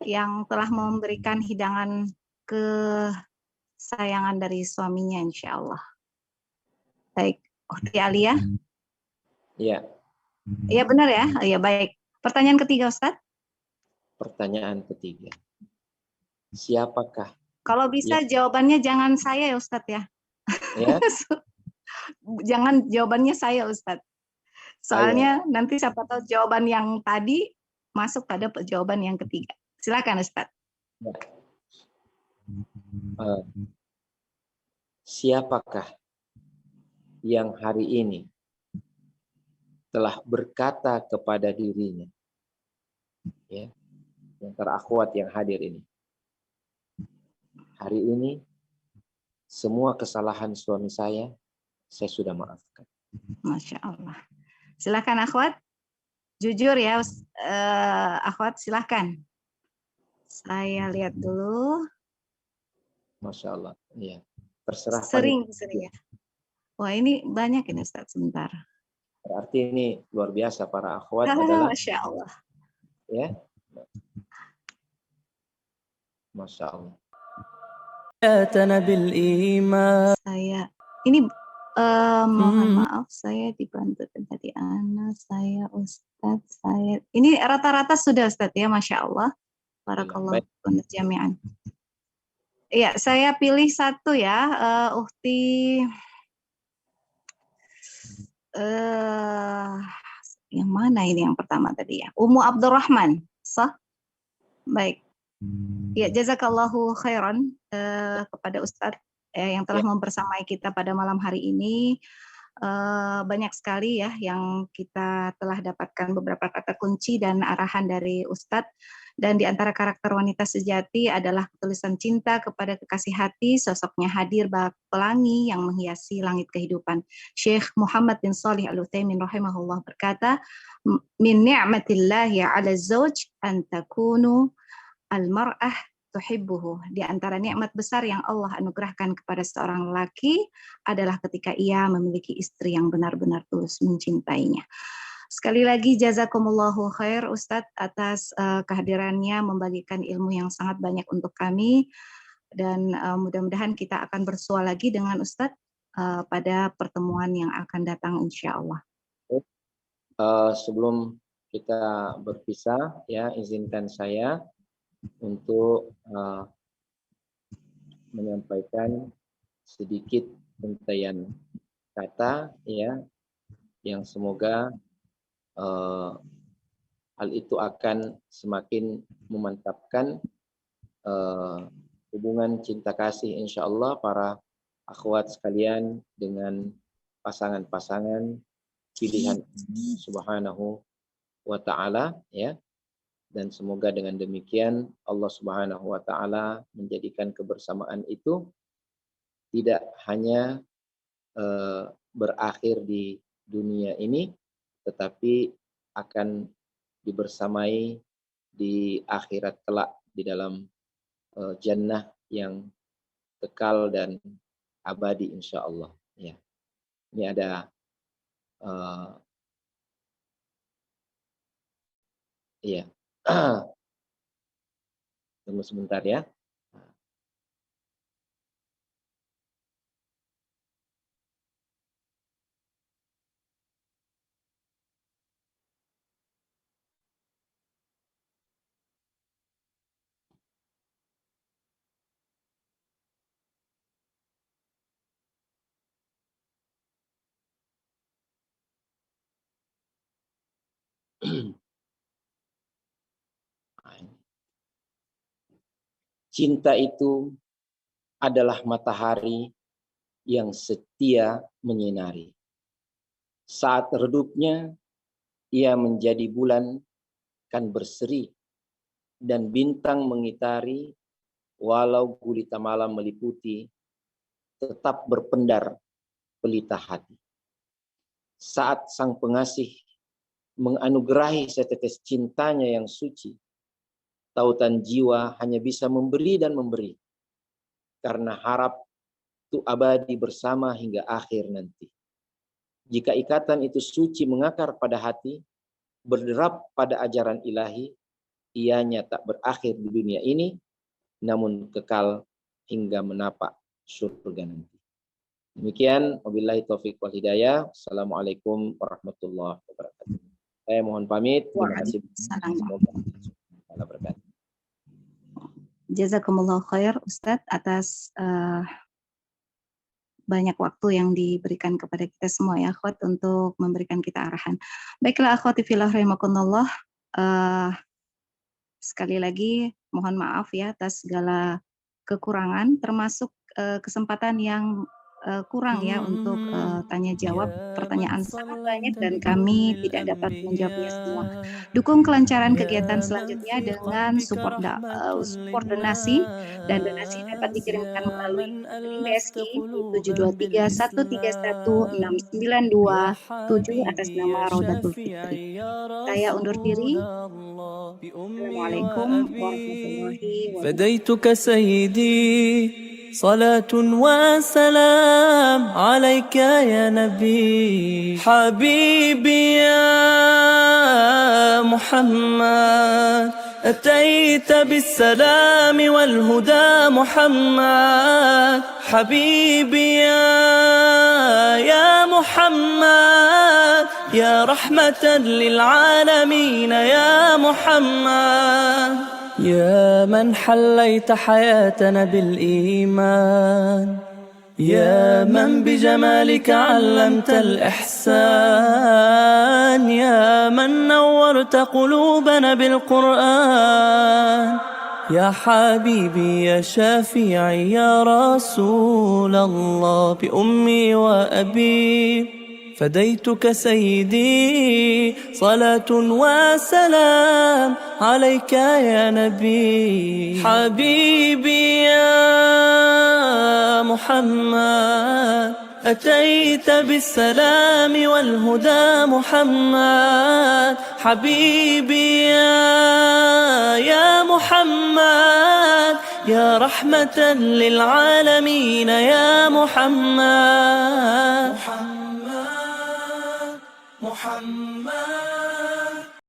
B: yang telah memberikan hidangan kesayangan dari suaminya insya Allah. Baik, Uhti Alia.
A: Ya.
B: Iya benar ya, ya baik. Pertanyaan ketiga Ustadz.
A: Pertanyaan ketiga. Siapakah?
B: Kalau bisa jawabannya jangan saya ya Ustadz ya.
A: Ya.
B: Jangan jawabannya saya Ustadz. Soalnya
A: Ayo.
B: nanti siapa tahu jawaban yang tadi masuk pada jawaban yang ketiga. Silakan Ustadz.
A: Ya. Siapakah yang hari ini telah berkata kepada dirinya, ya, antara akhwat yang hadir ini, hari ini semua kesalahan suami saya sudah maafkan.
B: Masya Allah. Silakan akhwat. Jujur ya akhwat, silakan. Saya lihat dulu.
A: Masya Allah. Iya. Terserah
B: Sering ya. Wah ini banyak ini Ustadz, sebentar.
A: Berarti ini luar biasa para akhwat adalah.
B: Masya Allah.
A: Ya. Masya Allah.
B: Saya ini mohon maaf saya dibantu tadi Ana, saya Ustadz, saya ini rata-rata sudah Ustadz ya, Masya Allah. Barakallahu fikum jami'an. Iya, saya pilih satu ya, Uhti yang mana ini yang pertama tadi ya? Ummu Abdurrahman, sah? Baik. Ya, jazakallahu khairan kepada Ustadz yang telah membersamai kita pada malam hari ini. Banyak sekali ya yang kita telah dapatkan beberapa kata kunci dan arahan dari Ustadz. Dan di antara karakter wanita sejati adalah tulisan cinta kepada kekasih hati, sosoknya hadir bak pelangi yang menghiasi langit kehidupan. Syekh Muhammad bin Shalih Al-Utsaimin rahimahullah berkata, min ni'matillahi 'ala zauj an takunu al-mar'ah tuhibbuhu. Di antara nikmat besar yang Allah anugerahkan kepada seorang lelaki adalah ketika ia memiliki istri yang benar-benar tulus mencintainya. Sekali lagi jazakumullahu khair Ustadz atas kehadirannya membagikan ilmu yang sangat banyak untuk kami, dan mudah-mudahan kita akan bersua lagi dengan Ustadz pada pertemuan yang akan datang insya Allah.
A: Sebelum kita berpisah ya, izinkan saya untuk menyampaikan sedikit untaian kata ya, yang semoga hal itu akan semakin memantapkan hubungan cinta kasih insyaallah para akhwat sekalian dengan pasangan-pasangan pilihan Allah Subhanahu wa taala ya. Dan semoga dengan demikian Allah Subhanahu wa taala menjadikan kebersamaan itu tidak hanya berakhir di dunia ini, tetapi akan dibersamai di akhirat kelak di dalam jannah yang kekal dan abadi insyaallah ya. Ini ada iya. Tunggu sebentar ya. Cinta itu adalah matahari yang setia menyinari. Saat redupnya, ia menjadi bulan kan berseri, dan bintang mengitari, walau gulita malam meliputi, tetap berpendar pelita hati. Saat sang pengasih menganugerahi setetes cintanya yang suci, tautan jiwa hanya bisa memberi dan memberi, karena harap itu abadi bersama hingga akhir nanti. Jika ikatan itu suci mengakar pada hati, berderap pada ajaran ilahi, ianya tak berakhir di dunia ini, namun kekal hingga menapak surga nanti. Demikian, wabillahi taufiq wal hidayah. Assalamualaikum warahmatullahi wabarakatuh. Saya mohon pamit. Terima kasih. Semoga Allah berkati.
B: Jazakumullah khair Ustadz atas banyak waktu yang diberikan kepada kita semua ya akhwat untuk memberikan kita arahan. Baiklah akhwati fillah rahimakumullah, sekali lagi mohon maaf ya atas segala kekurangan termasuk kesempatan yang kurang ya untuk tanya jawab, pertanyaan sangat banyak dan kami tidak dapat menjawabnya semua. Dukung kelancaran kegiatan selanjutnya dengan support donasi, dan donasi dapat dikirimkan melalui BSI 723131692 atas nama Raudatul Fitri. Saya undur diri. Assalamualaikum warahmatullahi wabarakatuh.
C: فديتك سيدي صلاة وسلام عليك يا نبي حبيبي يا محمد أتيت بالسلام والهدى محمد حبيبي يا محمد يا رحمة للعالمين يا محمد يا من حليت حياتنا بالإيمان يا من بجمالك علمت الإحسان يا من نورت قلوبنا بالقرآن يا حبيبي يا شافعي يا رسول الله بأمي وأبي فديتك سيدي صلاة وسلام عليك يا نبي حبيبي يا محمد أتيت بالسلام والهدى محمد حبيبي يا محمد يا رحمة للعالمين يا محمد محمد